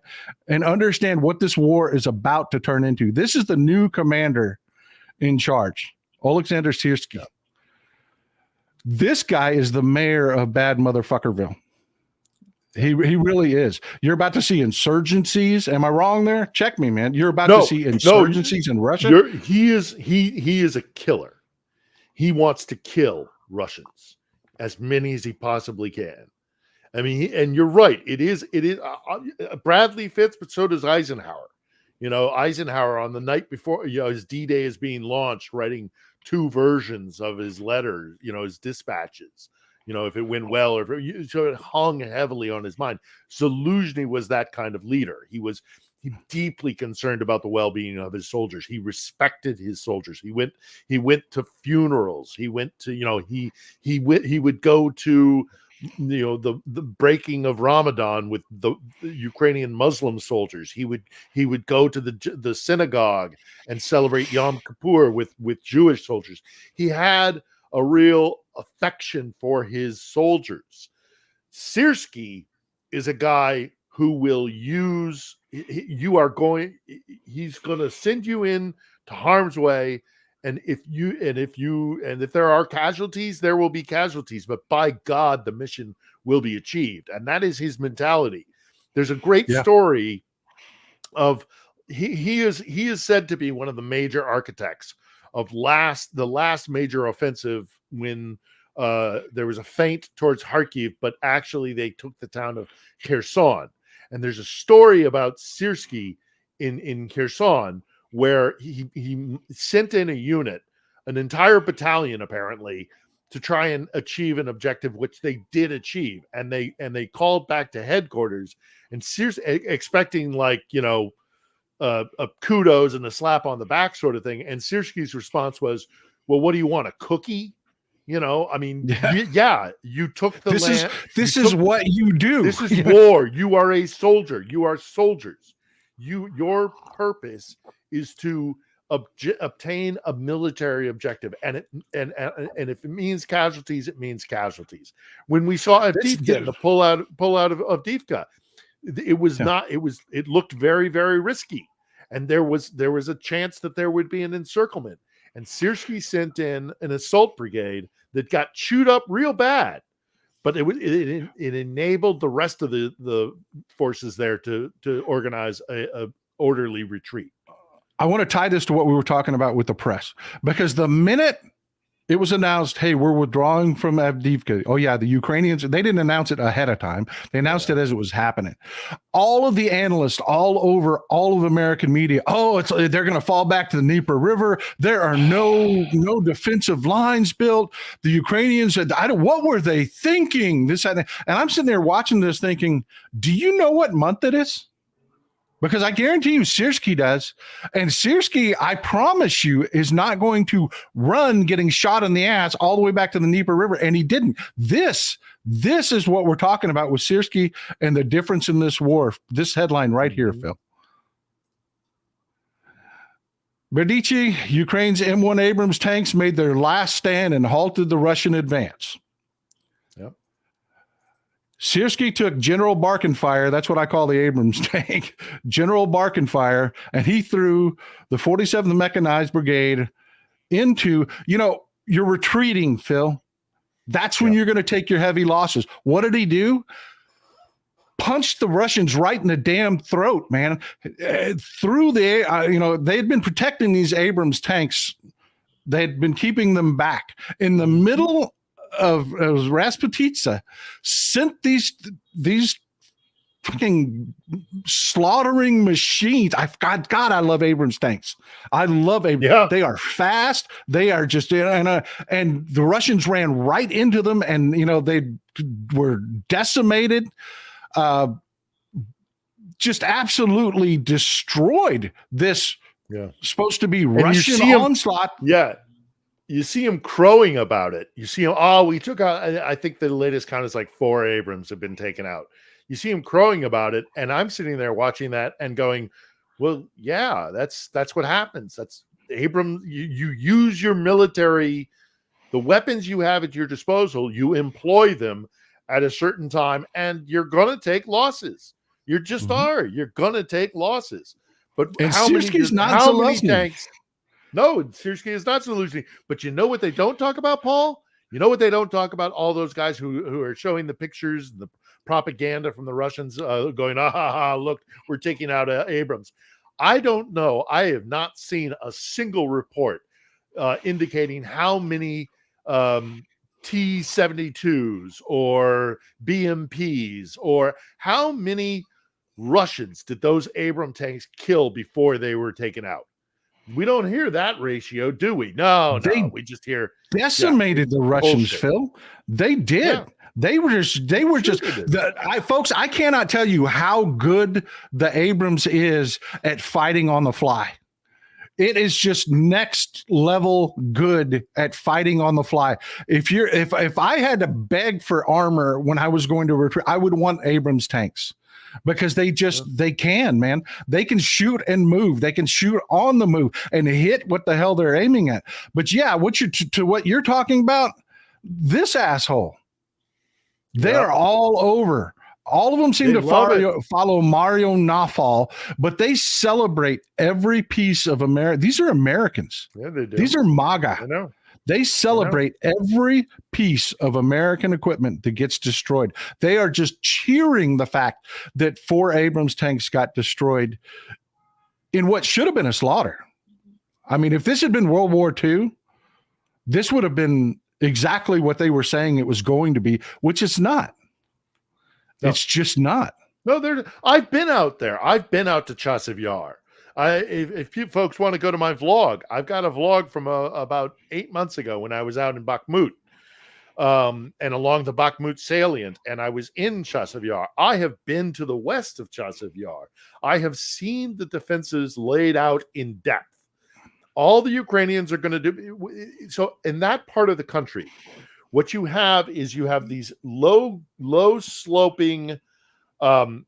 and understand what this war is about to turn into. This is the new commander in charge, Alexander Syrskyi. This guy is the mayor of bad motherfuckerville. He really is. You're about to see insurgencies. Am I wrong there? Check me, man. You're about to see insurgencies in Russia. He is a killer. He wants to kill Russians, as many as he possibly can. I mean, and you're right. It is. Bradley fits, but so does Eisenhower. Eisenhower on the night before, his D-Day is being launched, writing 2 versions of his letters, his dispatches. If it went well, or so it hung heavily on his mind. Zelensky was that kind of leader. He deeply concerned about the well-being of his soldiers. He respected his soldiers. He went to funerals. He went to, he would go to, the breaking of Ramadan with the Ukrainian Muslim soldiers. He would go to the synagogue and celebrate Yom Kippur with Jewish soldiers. He had a real affection for his soldiers. Syrskyi is a guy who will use, he's going to send you in to harm's way. And if there are casualties, there will be casualties, but by God, the mission will be achieved. And that is his mentality. There's a great story of, he is said to be one of the major architects of the last major offensive when there was a feint towards Kharkiv, but actually they took the town of Kherson. And there's a story about Syrskyi in Kherson where he sent in a unit, an entire battalion apparently, to try and achieve an objective, which they did achieve. And they called back to headquarters, and expecting a kudos and a slap on the back sort of thing. And Syrskyi's response was, well, what do you want, a cookie? You took the land. This is what you do. This is war. You are a soldier. You are soldiers. Your purpose is to obtain a military objective, and if it means casualties, it means casualties. When we saw Avdiivka, the pull out of Avdiivka, it looked very, very risky, and there was a chance that there would be an encirclement, and Siersky sent in an assault brigade that got chewed up real bad, but it enabled the rest of the forces there to organize a orderly retreat. I want to tie this to what we were talking about with the press, because the minute it was announced, hey, we're withdrawing from Avdiivka. Oh yeah, the Ukrainians, they didn't announce it ahead of time. They announced it as it was happening. All of the analysts all over all of American media, they're going to fall back to the Dnieper River. There are no defensive lines built. The Ukrainians, what were they thinking? And I'm sitting there watching this thinking, do you know what month it is? Because I guarantee you Siersky does. And Siersky, I promise you, is not going to run getting shot in the ass all the way back to the Dnieper River. And he didn't. This is what we're talking about with Siersky and the difference in this war. This headline right here, Phil. Berdichi, Ukraine's M1 Abrams tanks made their last stand and halted the Russian advance. Siersky took General Barkenfire, that's what I call the Abrams tank, General Barkenfire, and he threw the 47th Mechanized Brigade into, you're retreating, Phil. That's when you're going to take your heavy losses. What did he do? Punched the Russians right in the damn throat, man. Through the, they had been protecting these Abrams tanks. They had been keeping them back. In the middle of Rasputitsa, sent these fucking slaughtering machines. God, I love Abrams tanks. I love Abrams. Yeah. They are fast. They are just and the Russians ran right into them, and they were decimated. Just absolutely destroyed this supposed to be Russian onslaught. You see him crowing about it. You see him, we took out, I think the latest count is like 4 Abrams have been taken out. You see him crowing about it, and I'm sitting there watching that and going, well, yeah, that's what happens. That's Abrams. You use your military, the weapons you have at your disposal, you employ them at a certain time, and you're going to take losses. You just are. You're going to take losses. But how many tanks? No, Siersky is not solutioning. But you know what they don't talk about, Paul? You know what they don't talk about? All those guys who are showing the pictures, the propaganda from the Russians going, look, we're taking out Abrams. I don't know. I have not seen a single report indicating how many T-72s or BMPs or how many Russians did those Abrams tanks kill before they were taken out. We don't hear that ratio, do we? No, we just hear decimated the Russians, bullshit. Phil. They did. Yeah. They were just folks, I cannot tell you how good the Abrams is at fighting on the fly. It is just next level good at fighting on the fly. If I had to beg for armor when I was going to retreat, I would want Abrams tanks. Because they can, man. They can shoot and move. They can shoot on the move and hit what the hell they're aiming at. But yeah, what you're talking about, this asshole, they are all over. All of them seem to follow Mario Nawfal, but they celebrate every piece of America. These are Americans. Yeah, they do. These are MAGA. I know. They celebrate every piece of American equipment that gets destroyed. They are just cheering the fact that 4 Abrams tanks got destroyed in what should have been a slaughter. I mean, if this had been World War II, this would have been exactly what they were saying it was going to be, which it's not. No. It's just not. No, I've been out there. I've been out to Chasiv Yar. If you folks want to go to my vlog, I've got a vlog from about 8 months ago when I was out in Bakhmut and along the Bakhmut salient, and I was in Chasiv Yar. I have been to the west of Chasiv Yar. I have seen the defenses laid out in depth. All the Ukrainians are going to do. So in that part of the country, what you have is these low sloping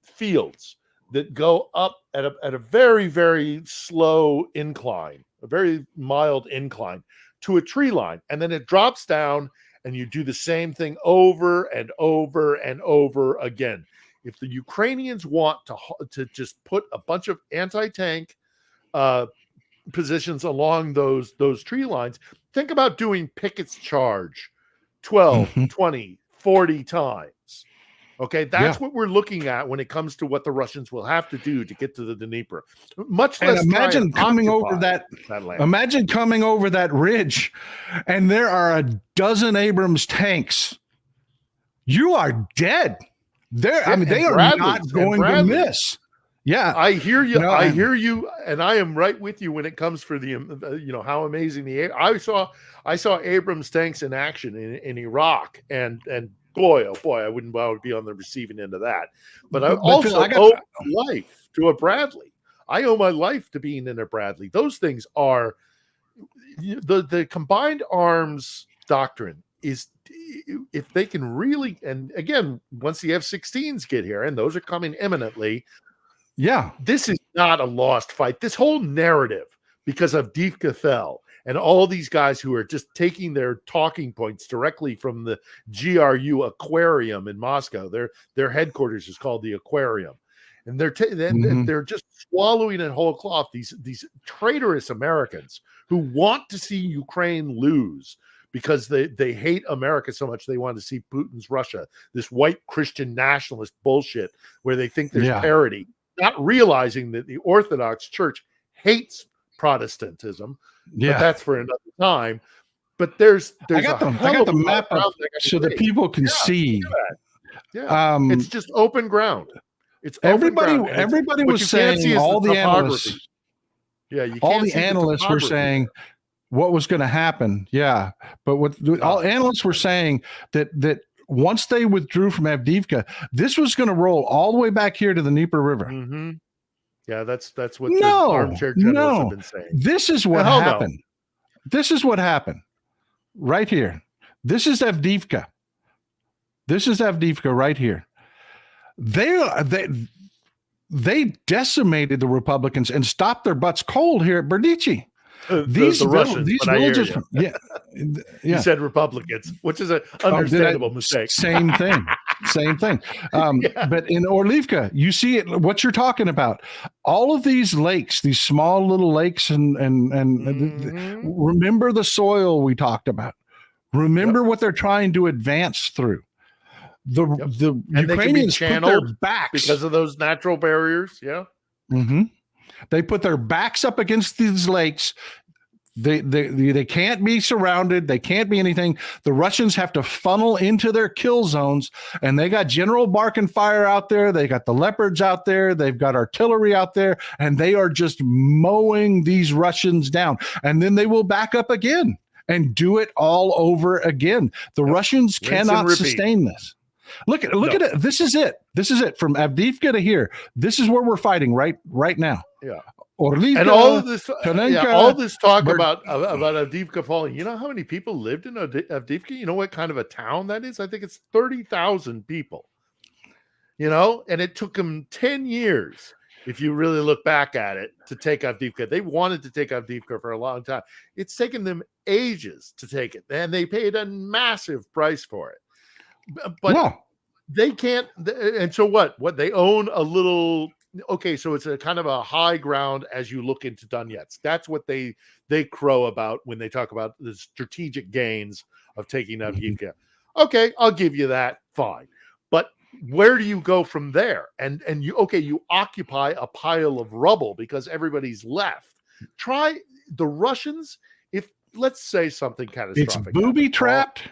fields that go up at a very, very slow incline a very mild incline to a tree line, and then it drops down, and you do the same thing over and over and over again. If the Ukrainians want to just put a bunch of anti-tank positions along those tree lines, think about doing Pickett's charge 12, 20, 40 times. Okay, that's what we're looking at when it comes to what the Russians will have to do to get to the Dnieper. Much less. And imagine coming over that land. Imagine coming over that ridge, and there are a dozen Abrams tanks. You are dead. There, I mean, they are not going to miss. Yeah, I hear you. No, I hear you, and I am right with you when it comes for the how amazing I saw Abrams tanks in action in Iraq, and boy, oh boy, I wouldn't want to be on the receiving end of that. But I also owe my life to a Bradley. I owe my life to being in a Bradley. Those things are the combined arms doctrine is, if they can really, and again, once the F-16s get here, and those are coming imminently. Yeah, this is not a lost fight. This whole narrative, because of Avdiivka fell, and all these guys who are just taking their talking points directly from the GRU aquarium in Moscow. Their headquarters is called the Aquarium, and they're just swallowing it whole cloth. These traitorous Americans who want to see Ukraine lose because they hate America so much they want to see Putin's Russia, this white Christian nationalist bullshit where they think there's parity. Not realizing that the Orthodox Church hates Protestantism, but that's for another time. But there's I got the map up so that people can see. Yeah, it's just open ground. It's everybody was saying, all the analysts. Yeah, you all can't the analysts were saying what was going to happen. Yeah, but all analysts were saying that once they withdrew from Avdiivka, this was going to roll all the way back here to the Dnieper River. Mm-hmm. Yeah, that's what the armchair generals have been saying. This is what happened. This is what happened right here. This is Avdiivka. This is Avdiivka right here. They decimated the Republicans and stopped their butts cold here at Berdichi. The Russians, these villages, You said Republicans, which is an understandable mistake. Same thing. But in Orlivka, you see it. What you're talking about, all of these lakes, these small little lakes, and remember the soil we talked about. Remember what they're trying to advance through. The Ukrainians put their backs because of those natural barriers. Yeah. Mm-hmm. They put their backs up against these lakes. They can't be surrounded. They can't be anything. The Russians have to funnel into their kill zones, and they got General Bark and Fire out there. They got the Leopards out there. They've got artillery out there, and they are just mowing these Russians down. And then they will back up again and do it all over again. The Russians cannot sustain this. Look at it. This is it. This is it from Avdiivka to here. This is where we're fighting right now. Yeah. Orlivka, and all this talk about Avdiivka falling. You know how many people lived in Avdiivka? You know what kind of a town that is? I think it's 30,000 people. And it took them 10 years, if you really look back at it, to take Avdiivka. They wanted to take Avdiivka for a long time. It's taken them ages to take it, and they paid a massive price for it. But they can't. And so what they own a little. Okay, so it's a kind of a high ground as you look into Donetsk. That's what they crow about when they talk about the strategic gains of taking Avdiivka. Okay, I'll give you that. Fine. But where do you go from there? And you occupy a pile of rubble because everybody's left. Try the Russians. If let's say something catastrophic. It's booby trapped.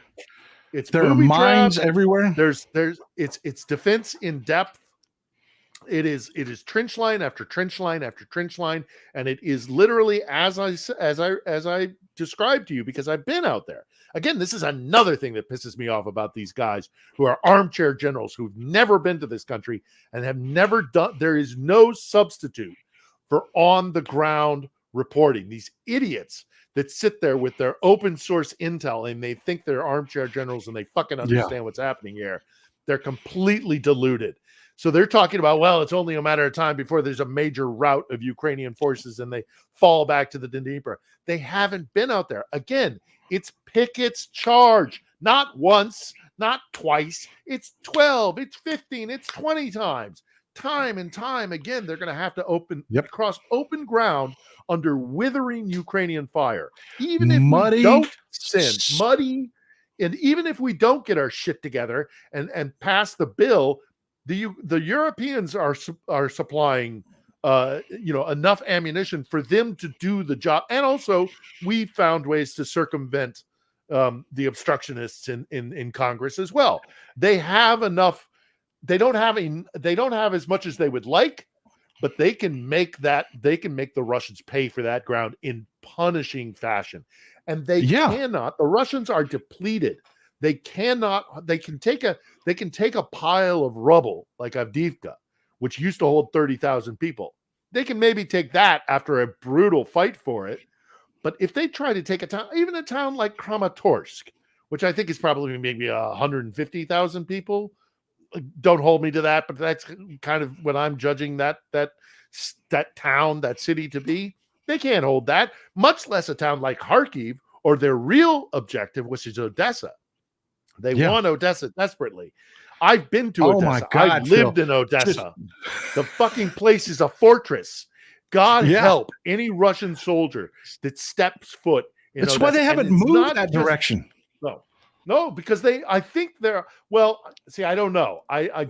There are mines everywhere. It's defense in depth. It is trench line after trench line after trench line, and it is literally as I described to you, because I've been out there. Again, this is another thing that pisses me off about these guys who are armchair generals who've never been to this country and have never done. There is no substitute for on the ground reporting. These idiots that sit there with their open source intel and they think they're armchair generals and they fucking understand what's happening here. They're completely deluded. So they're talking about, well, it's only a matter of time before there's a major rout of Ukrainian forces and they fall back to the Dnieper. They haven't been out there. Again, it's Pickett's charge, not once, not twice. It's 12, it's 15, it's 20 times. Time and time again, they're going to have to cross open ground under withering Ukrainian fire. Even if we don't send muddy, and even if we don't get our shit together and pass the bill, the Europeans are supplying enough ammunition for them to do the job. And also we found ways to circumvent the obstructionists in Congress as well. They have enough. They don't have as much as they would like, but they can make the Russians pay for that ground in punishing fashion. And they cannot. The Russians are depleted. They can take a pile of rubble like Avdiivka, which used to hold 30,000 people. They can maybe take that after a brutal fight for it. But if they try to take a town, even a town like Kramatorsk, which I think is probably maybe 150,000 people, don't hold me to that, but that's kind of what I'm judging that town, that city to be. They can't hold that, much less a town like Kharkiv or their real objective, which is Odessa. They want Odessa desperately. I've been to Odessa. My God, I've lived in Odessa. The fucking place is a fortress. God help any Russian soldier that steps foot in Odessa. That's why they haven't moved that direction. No, because I think they're, well, see, I don't know. I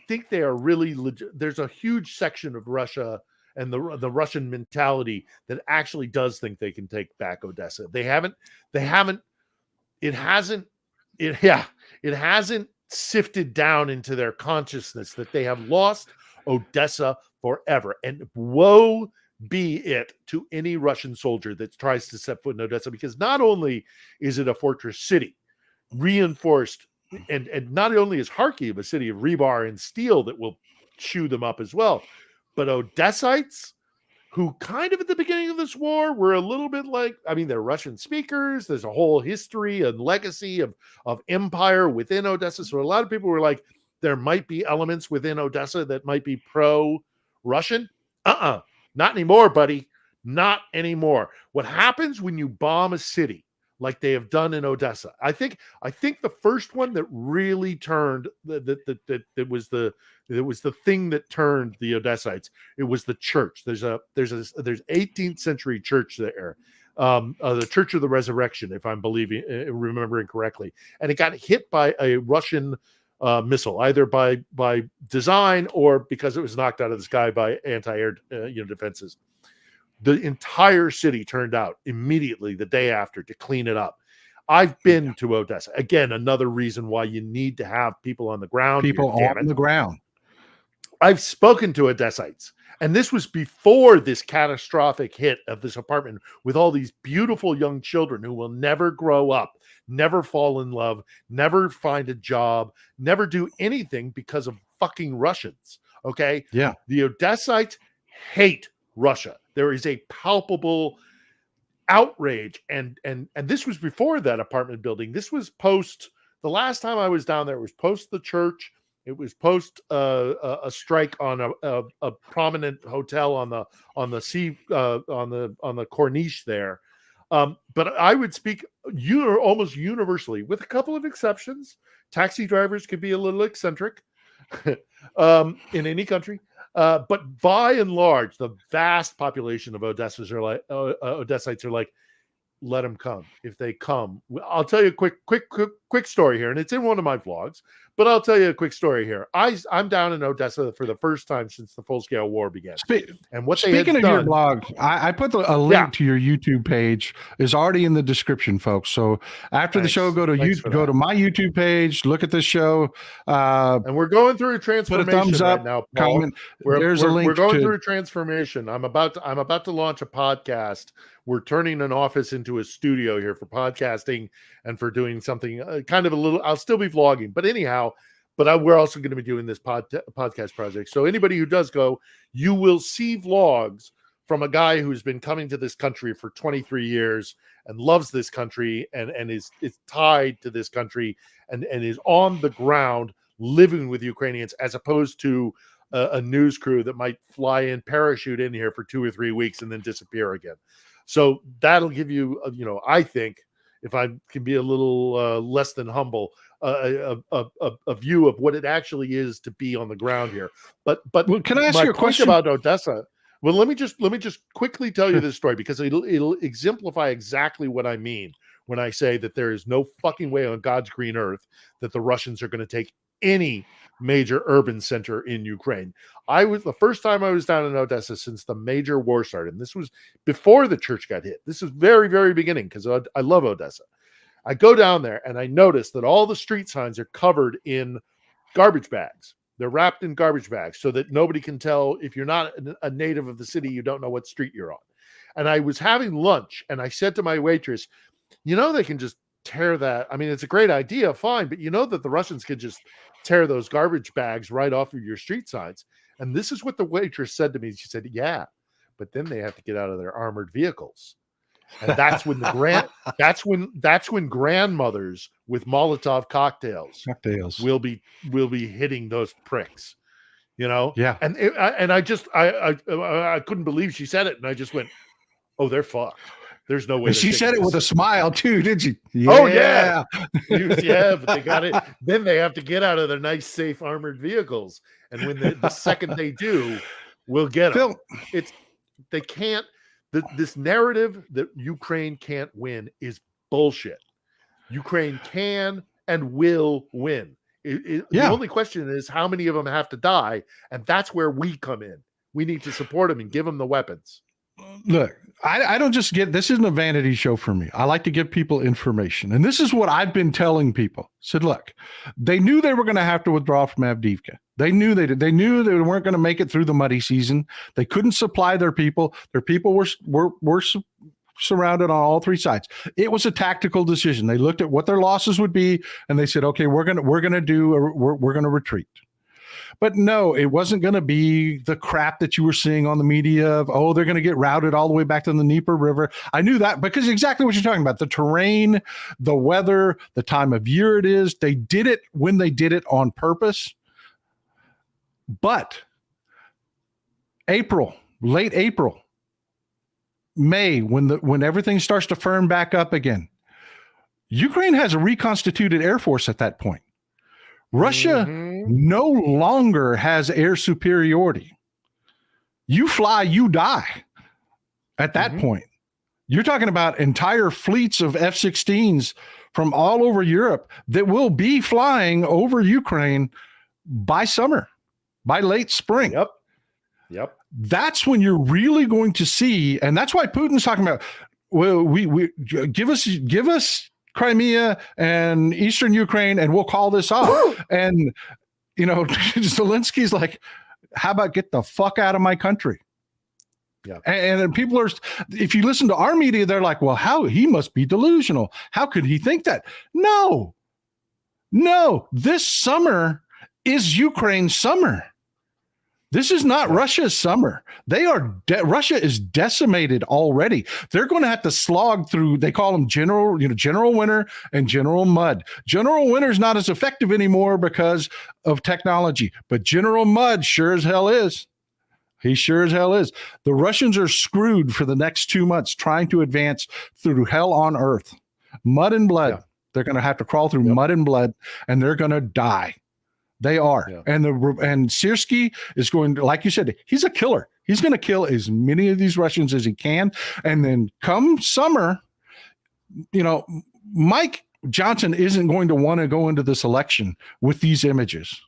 think they are really legit. There's a huge section of Russia and the Russian mentality that actually does think they can take back Odessa. It hasn't sifted down into their consciousness that they have lost Odessa forever. And woe be it to any Russian soldier that tries to set foot in Odessa, because not only is it a fortress city, reinforced, and not only is Kharkiv a city of rebar and steel that will chew them up as well, but Odessites, who kind of at the beginning of this war were a little bit like, I mean, they're Russian speakers. There's a whole history and legacy of empire within Odessa. So a lot of people were like, there might be elements within Odessa that might be pro-Russian. Not anymore, buddy. Not anymore. What happens when you bomb a city like they have done in Odessa? I think the first one that really turned that was the thing that turned the Odessites. It was the church. There's 18th century church there, the Church of the Resurrection, if I'm remembering correctly, and it got hit by a Russian missile, either by design or because it was knocked out of the sky by anti-air defenses. The entire city turned out immediately the day after to clean it up. I've been to Odessa. Again, another reason why you need to have people on the ground. People on the ground. I've spoken to Odessites, and this was before this catastrophic hit of this apartment with all these beautiful young children who will never grow up, never fall in love, never find a job, never do anything because of fucking Russians. Okay? Yeah. The Odessites hate Russia. There is a palpable outrage, and this was before that apartment building. This was post the last time I was down there. It was post the church. It was post a strike on a prominent hotel on the sea on the Corniche there. But I would speak almost universally, with a couple of exceptions. Taxi drivers could be a little eccentric in any country. But by and large, the vast population of Odessites are like, let them come. If they come, I'll tell you a quick story here, and it's in one of my vlogs. But I'll tell you a quick story here. I'm down in Odessa for the first time since the full-scale war began. And what speaking of your blog, I put a link to your YouTube page. Is already in the description, folks. So after the show, go to my YouTube page, look at this show, and we're going through a transformation. Put a thumbs up, right now, Paul. comment. There's a link. We're going through a transformation. I'm about to launch a podcast. We're turning an office into a studio here for podcasting and for doing something kind of a little. I'll still be vlogging, but anyhow. But we're also going to be doing this podcast project. So anybody who does go, you will see vlogs from a guy who's been coming to this country for 23 years and loves this country and is tied to this country and is on the ground living with Ukrainians, as opposed to a news crew that might fly in, parachute in here for 2 or 3 weeks and then disappear again. So that'll give you, I think, if I can be a little less than humble, a view of what it actually is to be on the ground here. But well, can I ask you a question about Odessa? Well, let me just quickly tell you this story, because it'll exemplify exactly what I mean when I say that there is no fucking way on God's green earth that the Russians are going to take any major urban center in Ukraine. The first time I was down in Odessa since the major war started, and this was before the church got hit. This was very, very beginning, because I love Odessa. I go down there and I notice that all the street signs are covered in garbage bags. They're wrapped in garbage bags so that nobody can tell. If you're not a native of the city, you don't know what street you're on. And I was having lunch and I said to my waitress, they can just tear that. I mean, it's a great idea, fine, but that the Russians could just tear those garbage bags right off of your street signs. And this is what the waitress said to me. She said, yeah, but then they have to get out of their armored vehicles. And that's when that's when grandmothers with Molotov cocktails will be hitting those pricks, Yeah. And I couldn't believe she said it, and I just went, oh, they're fucked. There's no way. And she said it with a smile too, did she? Yeah. Oh yeah, yeah. But they got it. Then they have to get out of their nice, safe armored vehicles, and when the second they do, we'll get them. They can't. This narrative that Ukraine can't win is bullshit. Ukraine can and will win. The only question is how many of them have to die, and that's where we come in. We need to support them and give them the weapons. Look, I don't just this isn't a vanity show for me. I like to give people information. And this is what I've been telling people. Said, look, they knew they were going to have to withdraw from Avdiivka. They knew they did. They knew they weren't going to make it through the muddy season. They couldn't supply their people. Their people were surrounded on all three sides. It was a tactical decision. They looked at what their losses would be, and they said, okay, we're going to retreat. But no, it wasn't going to be the crap that you were seeing on the media of, oh, they're going to get routed all the way back to the Dnieper River. I knew that because exactly what you're talking about, the terrain, the weather, the time of year it is. They did it when they did it on purpose. But late April, May, when everything starts to firm back up again, Ukraine has a reconstituted Air Force at that point. Russia no longer has air superiority. You fly, you die at that point. You're talking about entire fleets of F-16s from all over Europe that will be flying over Ukraine by summer, by late spring. Yep. That's when you're really going to see, and that's why Putin's talking about, well, we give us Crimea and Eastern Ukraine, and we'll call this off. And, Zelensky's like, how about get the fuck out of my country? Yeah. And people are, if you listen to our media, they're like, well, he must be delusional. How could he think that? No, this summer is Ukraine's summer. This is not Russia's summer. Russia is decimated already. They're going to have to slog through, they call them General Winter and General Mud. General Winter is not as effective anymore because of technology, but General Mud sure as hell is. He sure as hell is. The Russians are screwed for the next 2 months trying to advance through hell on earth. Mud and blood. Yeah. They're going to have to crawl through mud and blood, and they're going to die. They are. Yeah. And Syrskyi is going to, like you said, he's a killer. He's going to kill as many of these Russians as he can. And then come summer, Mike Johnson isn't going to want to go into this election with these images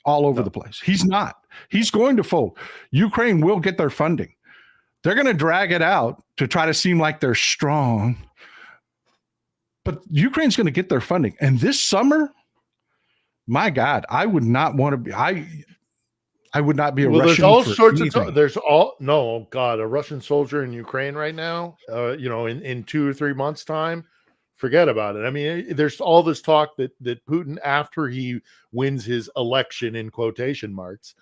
all over the place. He's not. He's going to fold. Ukraine will get their funding. They're going to drag it out to try to seem like they're strong. But Ukraine's going to get their funding. And this summer, my God, I would not want to be. I would not be a Russian. There's all sorts anything. A Russian soldier in Ukraine right now. In 2 or 3 months' time, forget about it. I mean, there's all this talk that Putin, after he wins his election in quotation marks,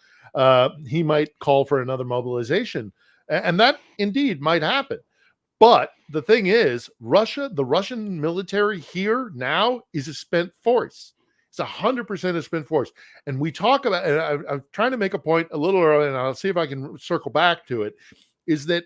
he might call for another mobilization, and that indeed might happen. But the thing is, the Russian military here now is a spent force. It's 100% has been forced. And we talk about, and I'm trying to make a point a little early, and I'll see if I can circle back to it, is that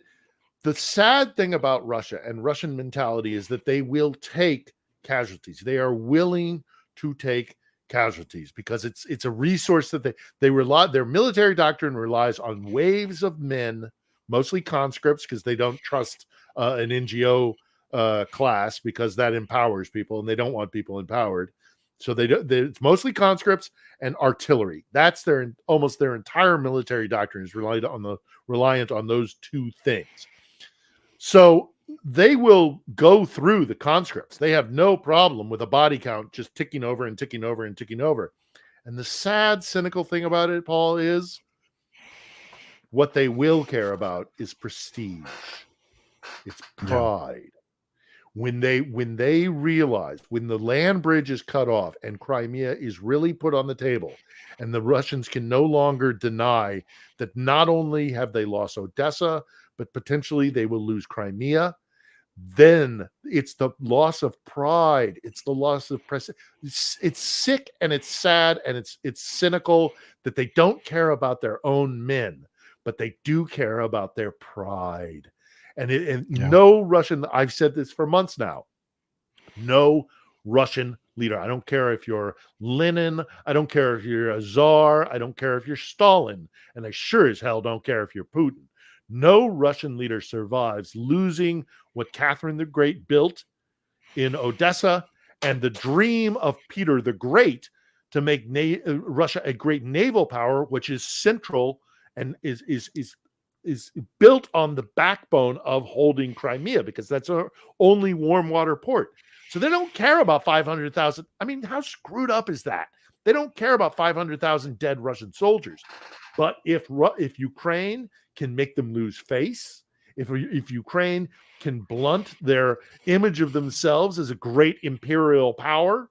the sad thing about Russia and Russian mentality is that they will take casualties. They are willing to take casualties because it's a resource that they rely, their military doctrine relies on waves of men, mostly conscripts, because they don't trust an NGO class because that empowers people and they don't want people empowered. So it's mostly conscripts and artillery. That's almost their entire military doctrine is reliant on those two things. So they will go through the conscripts. They have no problem with a body count just ticking over and ticking over and ticking over. And the sad, cynical thing about it, Paul, is what they will care about is prestige. It's pride. Yeah. When they realize, when the land bridge is cut off and Crimea is really put on the table, and the Russians can no longer deny that not only have they lost Odessa, but potentially they will lose Crimea, then it's the loss of pride. It's the loss of prestige. It's sick and it's sad and it's cynical that they don't care about their own men, but they do care about their pride. And no Russian, I've said this for months now, no Russian leader, I don't care if you're Lenin, I don't care if you're a Tsar, I don't care if you're Stalin, and I sure as hell don't care if you're Putin. No Russian leader survives losing what Catherine the Great built in Odessa and the dream of Peter the Great to make Russia a great naval power, which is central and is built on the backbone of holding Crimea, because that's our only warm water port. So they don't care about 500,000. I mean, how screwed up is that? They don't care about 500,000 dead Russian soldiers. But if Ukraine can make them lose face, if Ukraine can blunt their image of themselves as a great imperial power,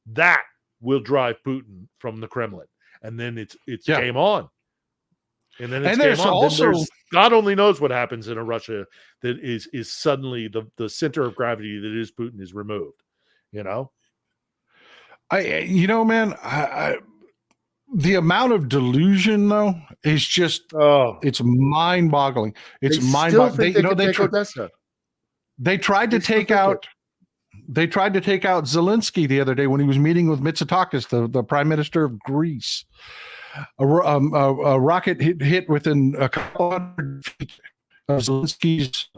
that will drive Putin from the Kremlin. And then it's game on. And then it's game on. Also, then God only knows what happens in a Russia that is suddenly the center of gravity that is Putin is removed. You know, man, the amount of delusion though is just it's mind-boggling. It's mind-boggling. They tried to take out Zelensky the other day when he was meeting with Mitsotakis, the prime minister of Greece. A rocket hit within a couple hundred feet of Zelensky's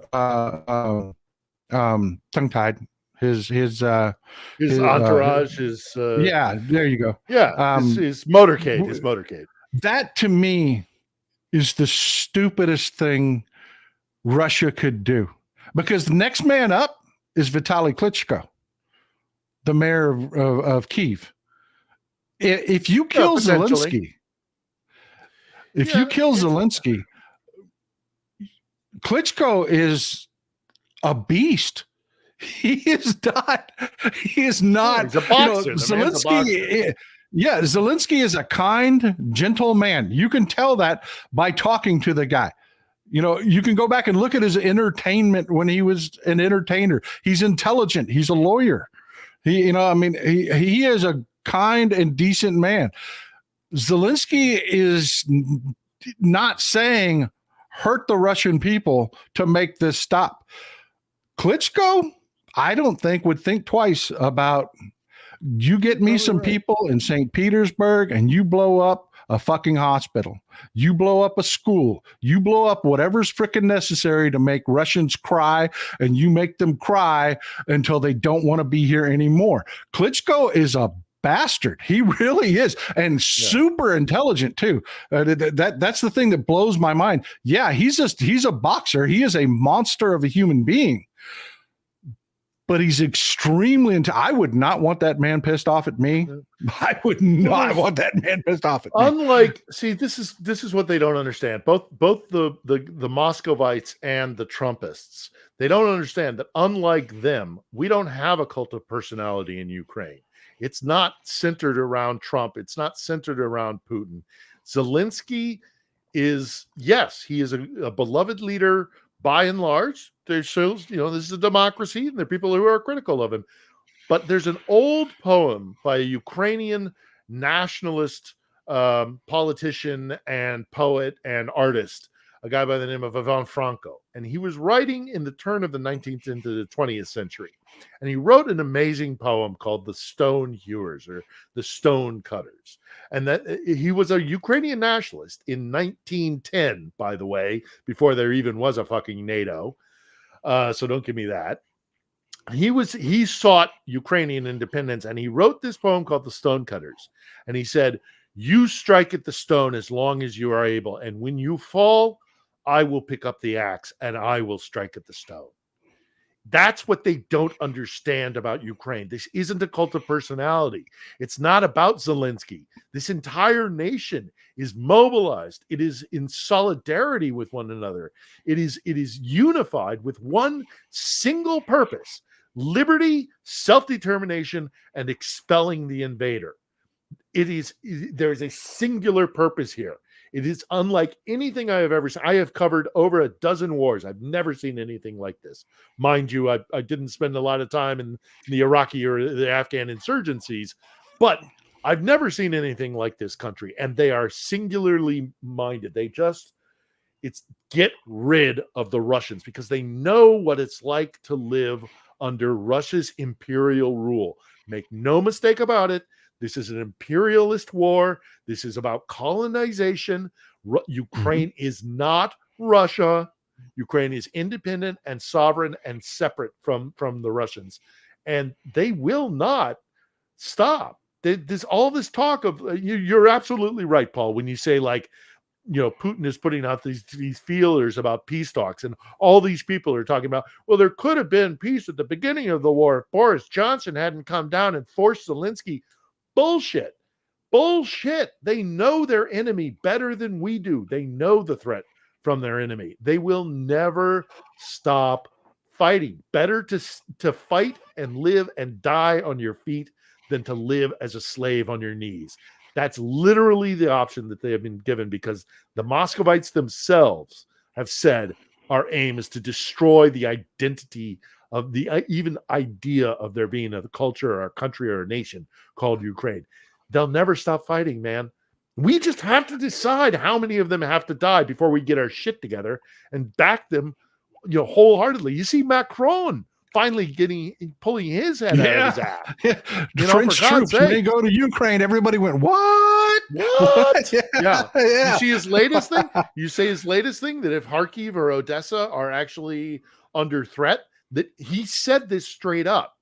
tongue-tied. His entourage, there you go. Yeah, his motorcade. That to me is the stupidest thing Russia could do, because the next man up is Vitaly Klitschko, the mayor of Kyiv. If you kill Zelensky. Zelensky, Klitschko is a beast. He is not. He is not. He's a boxer. Zelensky. Zelensky is a kind, gentle man. You can tell that by talking to the guy. You can go back and look at his entertainment when he was an entertainer. He's intelligent. He's a lawyer. He is a kind and decent man. Zelensky is not saying hurt the Russian people to make this stop. Klitschko, I don't think would think twice about, you get me some people in St. Petersburg and you blow up a fucking hospital. You blow up a school. You blow up whatever's freaking necessary to make Russians cry, and you make them cry until they don't want to be here anymore. Klitschko is a bastard. He really is, and super intelligent too. That's the thing that blows my mind. Yeah, he's a boxer. He is a monster of a human being, but he's extremely I would not want that man pissed off at me. I would not want that man pissed off at me. This is what they don't understand. Both the Moscovites and the Trumpists, they don't understand that unlike them, we don't have a cult of personality in Ukraine. It's not centered around Trump. It's not centered around Putin. Zelensky is, yes, he is a beloved leader by and large. There's still, this is a democracy, and there are people who are critical of him. But there's an old poem by a Ukrainian nationalist politician and poet and artist, a guy by the name of Ivan Franko. And he was writing in the turn of the 19th into the 20th century. And he wrote an amazing poem called The Stone Hewers, or The Stone Cutters. And that he was a Ukrainian nationalist in 1910, by the way, before there even was a fucking NATO. So don't give me that. He sought Ukrainian independence, and he wrote this poem called The Stone Cutters. And he said, "You strike at the stone as long as you are able, and when you fall, I will pick up the axe and I will strike at the stone." That's what they don't understand about Ukraine. This isn't a cult of personality. It's not about Zelensky. This entire nation is mobilized. It is in solidarity with one another. It is unified with one single purpose: liberty, self-determination, and expelling the invader. There is a singular purpose here. It is unlike anything I have ever seen. I have covered over a dozen wars. I've never seen anything like this. Mind you, I didn't spend a lot of time in the Iraqi or the Afghan insurgencies, but I've never seen anything like this country. And they are singularly minded. It's get rid of the Russians, because they know what it's like to live under Russia's imperial rule. Make no mistake about it. This is an imperialist war. This is about colonization. Ukraine is not Russia. Ukraine is independent and sovereign and separate from the Russians. And they will not stop. There's all this talk of, you're absolutely right, Paul, when you say, like, Putin is putting out these feelers about peace talks, and all these people are talking about, well, there could have been peace at the beginning of the war if Boris Johnson hadn't come down and forced Zelensky. Bullshit. They know their enemy better than we do. They know the threat from their enemy. They will never stop fighting. Better to fight and live and die on your feet than to live as a slave on your knees. That's literally the option that they have been given, because the Muscovites themselves have said our aim is to destroy the identity of the even idea of there being a culture or a country or a nation called Ukraine. They'll never stop fighting, man. We just have to decide how many of them have to die before we get our shit together and back them, wholeheartedly. You see Macron finally pulling his head out of his ass. Yeah. French troops, when they go to Ukraine, everybody went, what? Yeah. You see his latest thing? You say his latest thing, that if Kharkiv or Odessa are actually under threat, that he said this straight up.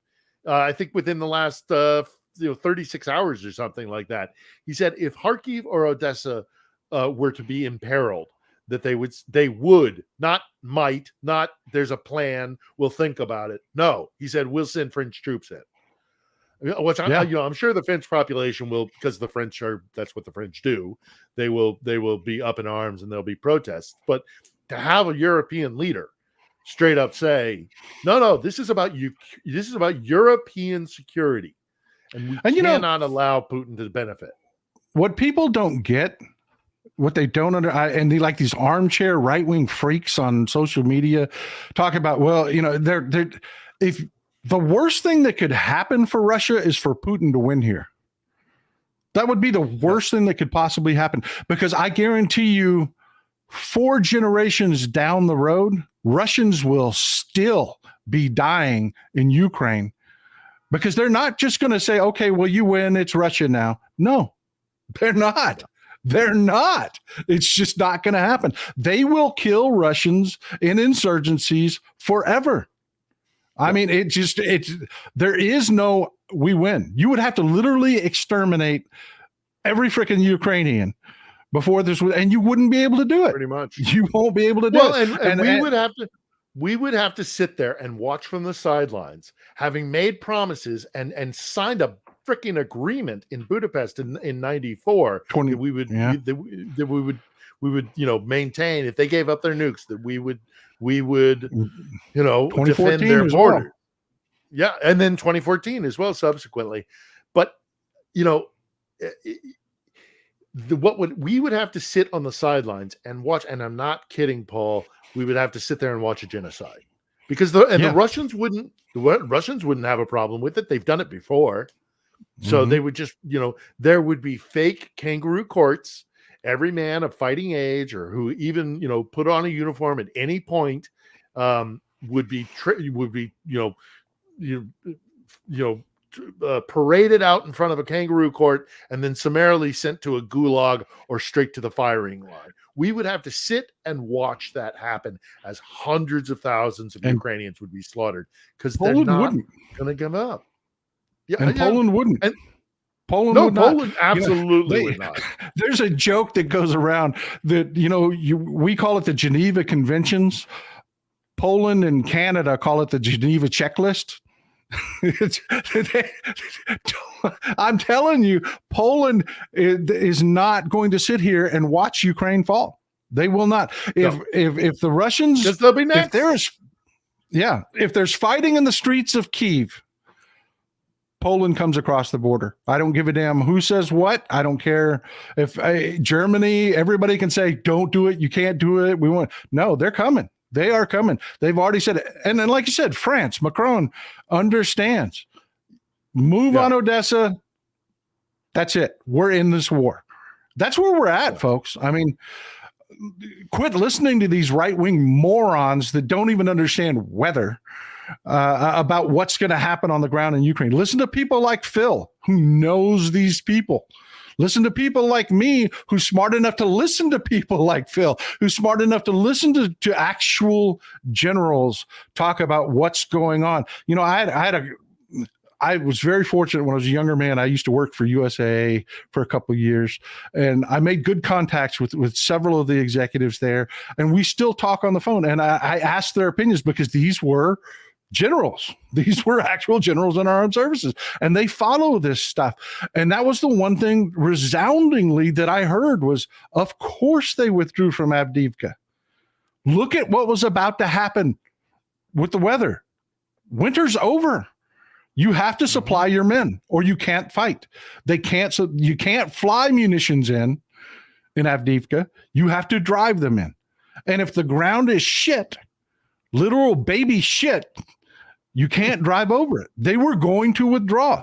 I think within the last 36 hours or something like that. He said if Kharkiv or Odessa were to be imperiled, that they would, not might, not there's a plan, we'll think about it. No, he said we'll send French troops in. Which I'm sure the French population will, because the French that's what the French do. They will be up in arms and there'll be protests. But to have a European leader straight up say, no, this is about you. This is about European security, and we cannot allow Putin to benefit. What people don't get, what they don't and they like these armchair right-wing freaks on social media talk about, well, they're if the worst thing that could happen for Russia is for Putin to win here. That would be the worst thing that could possibly happen, because I guarantee you 4 generations down the road, Russians will still be dying in Ukraine, because they're not just going to say, okay, well, you win, it's Russia now. No, they're not. They're not. It's just not going to happen. They will kill Russians in insurgencies forever. I mean, there is no, we win. You would have to literally exterminate every freaking Ukrainian before this, and you wouldn't be able to do it. Pretty much. You won't be able to do it. And we would have to sit there and watch from the sidelines, having made promises and signed a freaking agreement in Budapest in 94. We would maintain, if they gave up their nukes, that we would defend their border. Well. Yeah, and then 2014 as well subsequently. But we would have to sit on the sidelines and watch, and I'm not kidding, Paul, we would have to sit there and watch a genocide. because the Russians wouldn't have a problem with it. They've done it before. So they would just, there would be fake kangaroo courts. Every man of fighting age or who even, put on a uniform at any point would be paraded out in front of a kangaroo court and then summarily sent to a gulag or straight to the firing line. We would have to sit and watch that happen as hundreds of thousands of Ukrainians would be slaughtered because they're not going to give up. Yeah, and Poland wouldn't. And Poland would not. Poland absolutely would not. There's a joke that goes around that, we call it the Geneva Conventions. Poland and Canada call it the Geneva Checklist. I'm telling you, Poland is not going to sit here and watch Ukraine fall. They will not. If the Russians, because they'll be next. If there's fighting in the streets of Kyiv, Poland comes across the border. I don't give a damn who says what. I don't care if Germany, everybody can say, don't do it. You can't do it. No, they're coming. They are coming. They've already said it. And then, like you said, France, Macron understands. Move on Odessa. That's it. We're in this war. That's where we're at, folks. I mean, quit listening to these right-wing morons that don't even understand weather about what's going to happen on the ground in Ukraine. Listen to people like Phil, who knows these people. Listen to people like me, who's smart enough to listen to people like Phil, who's smart enough to listen to actual generals talk about what's going on. I was very fortunate when I was a younger man. I used to work for USA for a couple of years, and I made good contacts with several of the executives there. And we still talk on the phone. And I asked their opinions because these were generals. These were actual generals in our armed services, and they follow this stuff. And that was the one thing resoundingly that I heard was, of course they withdrew from Avdiivka. Look at what was about to happen with the weather. Winter's over. You have to supply your men or you can't fight. You can't fly munitions in Avdiivka. You have to drive them in. And if the ground is shit, literal baby shit, you can't drive over it. They were going to withdraw.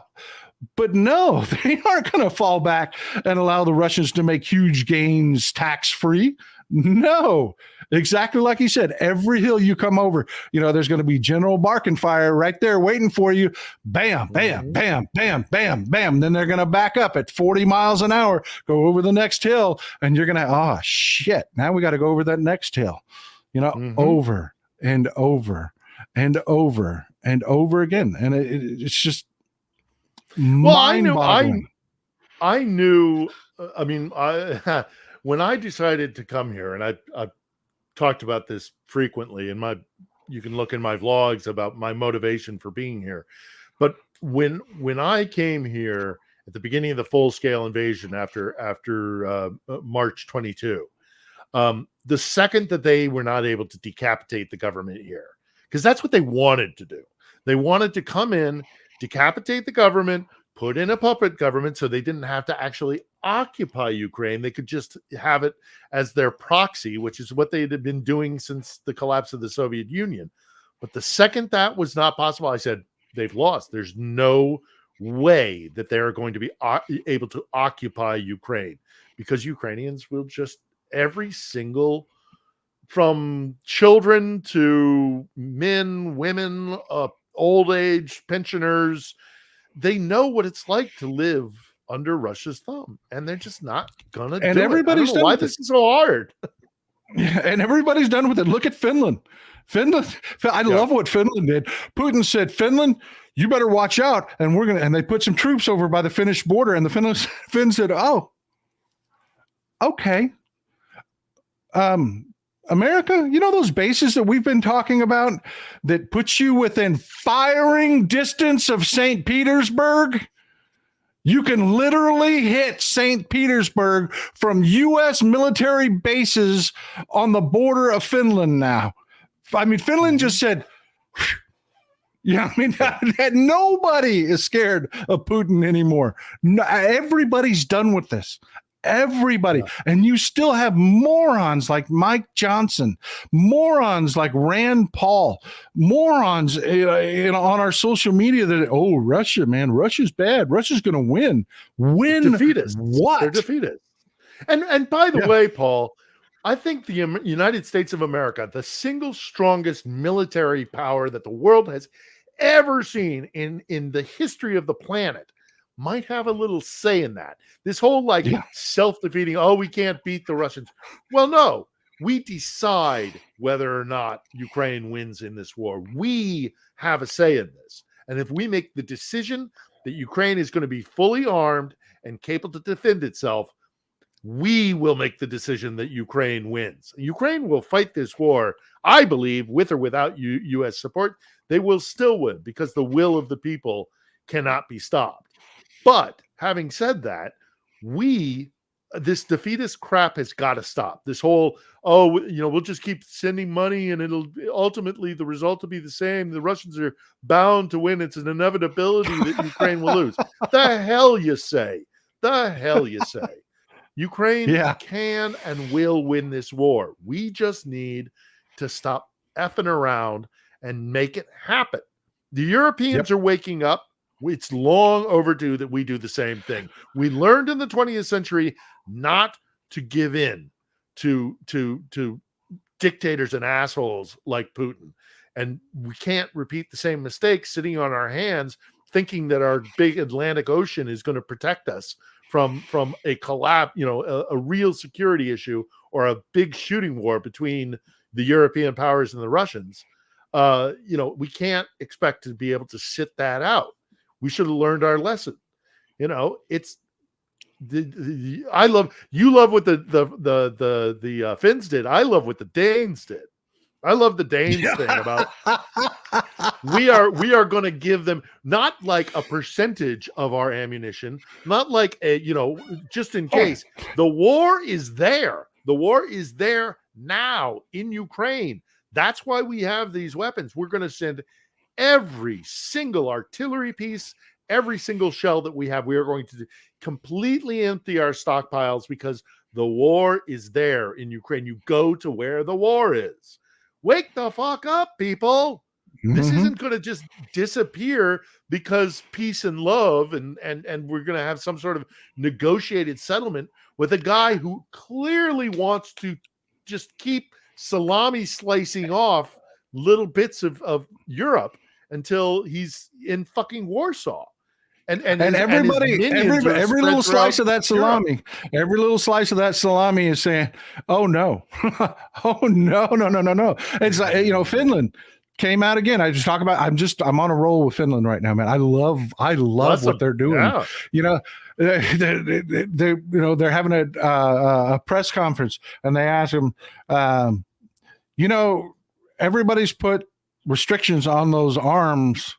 But no, they aren't going to fall back and allow the Russians to make huge gains tax-free. No, exactly like he said, every hill you come over, there's going to be General Barkin fire right there waiting for you. Bam, bam, bam, bam, bam, bam. Then they're going to back up at 40 miles an hour, go over the next hill, and you're going to, oh, shit, now we got to go over that next hill, over and over and over and over again. And it's just mind-boggling. I knew, when I decided to come here, and I've talked about this frequently you can look in my vlogs about my motivation for being here. But when I came here at the beginning of the full-scale invasion after March 22, the second that they were not able to decapitate the government here, because that's what they wanted to do. They wanted to come in, decapitate the government, put in a puppet government so they didn't have to actually occupy Ukraine. They could just have it as their proxy, which is what they had been doing since the collapse of the Soviet Union. But the second that was not possible, I said, they've lost. There's no way that they're going to be able to occupy Ukraine, because Ukrainians will just, every single, from children to men, women, old age, pensioners, they know what it's like to live under Russia's thumb, and they're just not gonna do it. Everybody's done why this is so hard. Yeah, and everybody's done with it. Look at Finland. I love what Finland did. Putin said, Finland, you better watch out. And they put some troops over by the Finnish border, and the Finns said, oh, okay. America, those bases that we've been talking about that put you within firing distance of St. Petersburg? You can literally hit St. Petersburg from U.S. military bases on the border of Finland now. Finland just said, that nobody is scared of Putin anymore. No, everybody's done with this. everybody. Yeah. And you still have morons like Mike Johnson, morons like Rand Paul, morons on our social media that, oh, Russia, man, Russia's bad. Russia's going to win. Win Defeatists. what? They're defeatists. And by the way, Paul, I think the United States of America, the single strongest military power that the world has ever seen in the history of the planet, might have a little say in that. This whole self-defeating, oh, we can't beat the Russians. Well, no, we decide whether or not Ukraine wins in this war. We have a say in this. And if we make the decision that Ukraine is going to be fully armed and capable to defend itself, we will make the decision that Ukraine wins. Ukraine will fight this war, I believe, with or without U.S. support. They will still win because the will of the people cannot be stopped. But having said that, this defeatist crap has got to stop. This whole, we'll just keep sending money and it'll ultimately the result will be the same. The Russians are bound to win. It's an inevitability that Ukraine will lose. The hell you say? The hell you say? Ukraine can and will win this war. We just need to stop effing around and make it happen. The Europeans are waking up. It's long overdue that we do the same thing. We learned in the 20th century not to give in to dictators and assholes like Putin. And we can't repeat the same mistakes sitting on our hands thinking that our big Atlantic Ocean is going to protect us from a collapse, a real security issue or a big shooting war between the European powers and the Russians. We can't expect to be able to sit that out. We should have learned our lesson. It's I love what the Finns did. I love what the Danes did. I love the Danes thing about we are going to give them not like a percentage of our ammunition, not like just in case. The war is there. The war is there now in Ukraine. That's why we have these weapons. We're going to send every single artillery piece, every single shell that we have. We are going to completely empty our stockpiles because the war is there in Ukraine. You go to where the war is. Wake the fuck up, people. This isn't going to just disappear because peace and love and we're going to have some sort of negotiated settlement with a guy who clearly wants to just keep salami slicing off little bits of Europe until he's in fucking Warsaw. And everybody, every little slice of that salami, every little slice of that salami is saying, "Oh no, oh no." It's like, Finland came out again. I just talk about. I'm on a roll with Finland right now, man. I love what they're doing. Yeah. They're having a press conference and they ask them, everybody's put restrictions on those arms.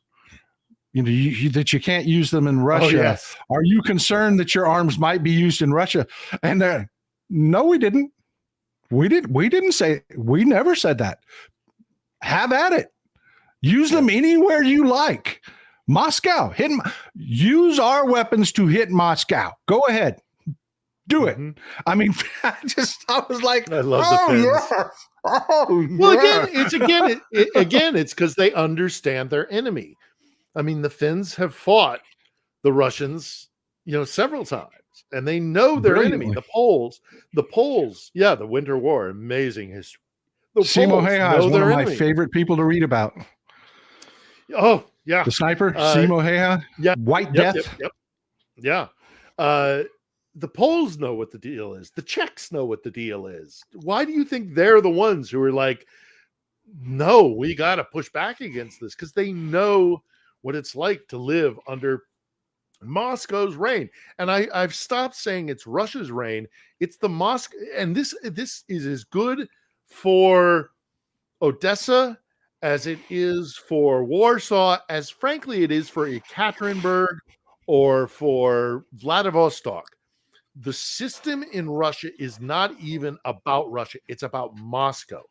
That you can't use them in Russia. Oh, yes. Are you concerned that your arms might be used in Russia? And no, we didn't. We didn't say. We never said that. Have at it. Use them anywhere you like. Moscow, use our weapons to hit Moscow. Go ahead, do it. I mean, I was like, I love the Finns. Yeah. Oh, well, yeah. again, it's because they understand their enemy. I mean, the Finns have fought the Russians, several times, and they know their enemy. The Poles, the Winter War, amazing history. Simo Häyhä is one of my favorite people to read about. Oh, yeah. The sniper, Simo Häyhä, White Death. Yep. Yeah. The Poles know what the deal is. The Czechs know what the deal is. Why do you think they're the ones who are like, no, we got to push back against this? Because they know what it's like to live under Moscow's reign. And I've stopped saying it's Russia's reign. It's the Moscow. And this is as good for Odessa as it is for Warsaw, as frankly it is for Ekaterinburg or for Vladivostok. The system in Russia is not even about Russia. It's about Moscow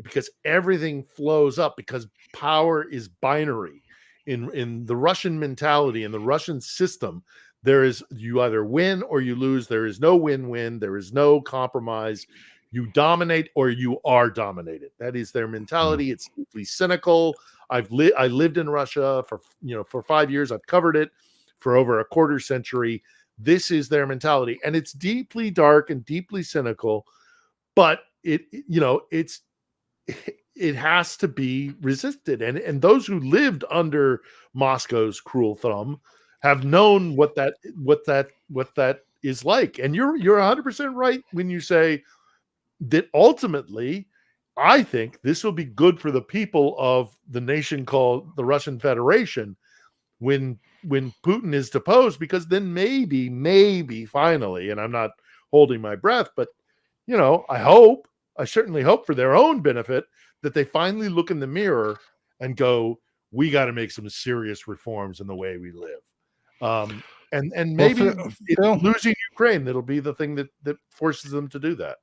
because everything flows up because power is binary. in the Russian mentality, in the Russian system, you either win or you lose. There is no win-win. There is no compromise. You dominate or you are dominated. That is their mentality. It's deeply cynical. I lived in Russia for 5 years. I've covered it for over a quarter century. This is their mentality, and it's deeply dark and deeply cynical. But it has to be resisted, and those who lived under Moscow's cruel thumb have known what that is like. And you're 100% right when you say that ultimately, I think this will be good for the people of the nation called the Russian Federation when Putin is deposed, because then maybe finally, and I'm not holding my breath, but I certainly hope for their own benefit that they finally look in the mirror and go, we got to make some serious reforms in the way we live. And maybe losing Ukraine, that'll be the thing that forces them to do that.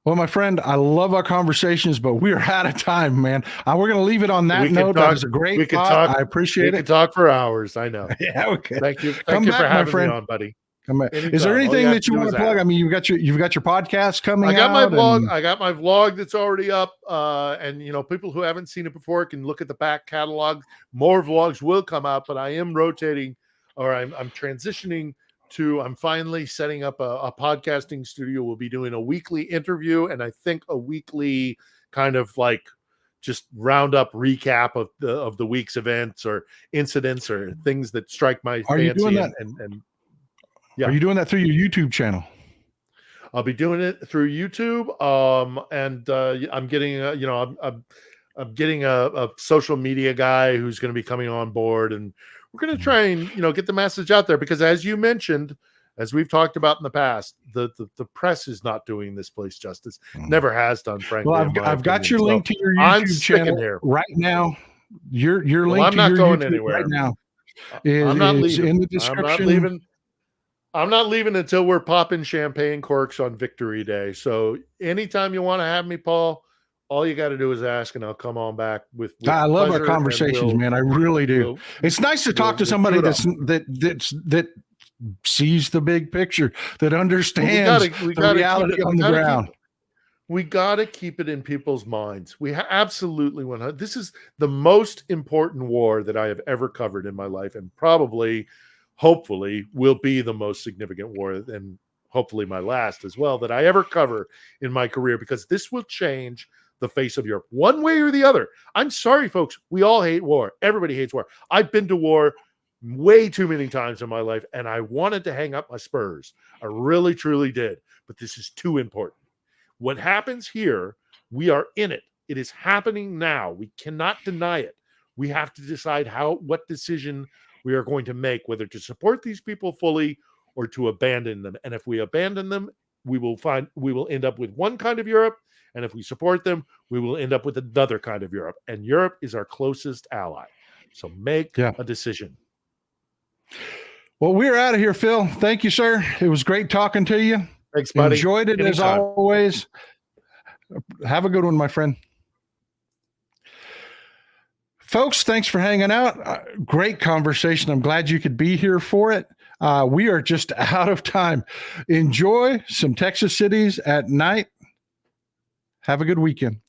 Well, my friend, I love our conversations, but we are out of time, man. We're going to leave it on that note. That is a great thought. I appreciate it. We could talk for hours. I know. Yeah, okay. Thank you. Thank you for having me on, buddy. Come back. Is there anything that you want to plug? I mean, you've got your podcast coming out. I got my vlog that's already up. And people who haven't seen it before can look at the back catalog. More vlogs will come out, but I am rotating, or I'm transitioning to, I'm finally setting up a podcasting studio. We'll be doing a weekly interview, and I think a weekly kind of like just roundup recap of the week's events or incidents or things that strike my fancy. You doing that? Yeah. Are you doing that through your YouTube channel? I'll be doing it through YouTube. I'm getting I'm getting a social media guy who's going to be coming on board, and we're going to try and get the message out there, because as you mentioned, as we've talked about in the past, the press is not doing this place justice. Never has done, frankly. Well, I've got your link to your YouTube channel here right now. Your link to your YouTube anywhere right now. I'm not leaving. In the description. I'm not leaving until we're popping champagne corks on Victory Day. So anytime you want to have me, Paul, all you got to do is ask, and I'll come on back with I love our conversations, man. I really do. It's nice to talk to somebody that sees the big picture, that understands the reality on the ground. We got to keep it in people's minds. We absolutely want to. This is the most important war that I have ever covered in my life, and probably, hopefully, will be the most significant war, and hopefully my last as well, that I ever cover in my career, because this will change the face of Europe one way or the other. I'm sorry, folks. We all hate war. Everybody hates war. I've been to war way too many times in my life, and I wanted to hang up my spurs. I really, truly did. But this is too important. What happens here, we are in it. It is happening now. We cannot deny it. We have to decide what decision we are going to make, whether to support these people fully or to abandon them. And if we abandon them, we will end up with one kind of Europe. And if we support them, we will end up with another kind of Europe. And Europe is our closest ally. So make a decision. Well, we're out of here, Phil. Thank you, sir. It was great talking to you. Thanks, buddy. Enjoyed it as always. Have a good one, my friend. Folks, thanks for hanging out. Great conversation. I'm glad you could be here for it. We are just out of time. Enjoy some Texas cities at night. Have a good weekend.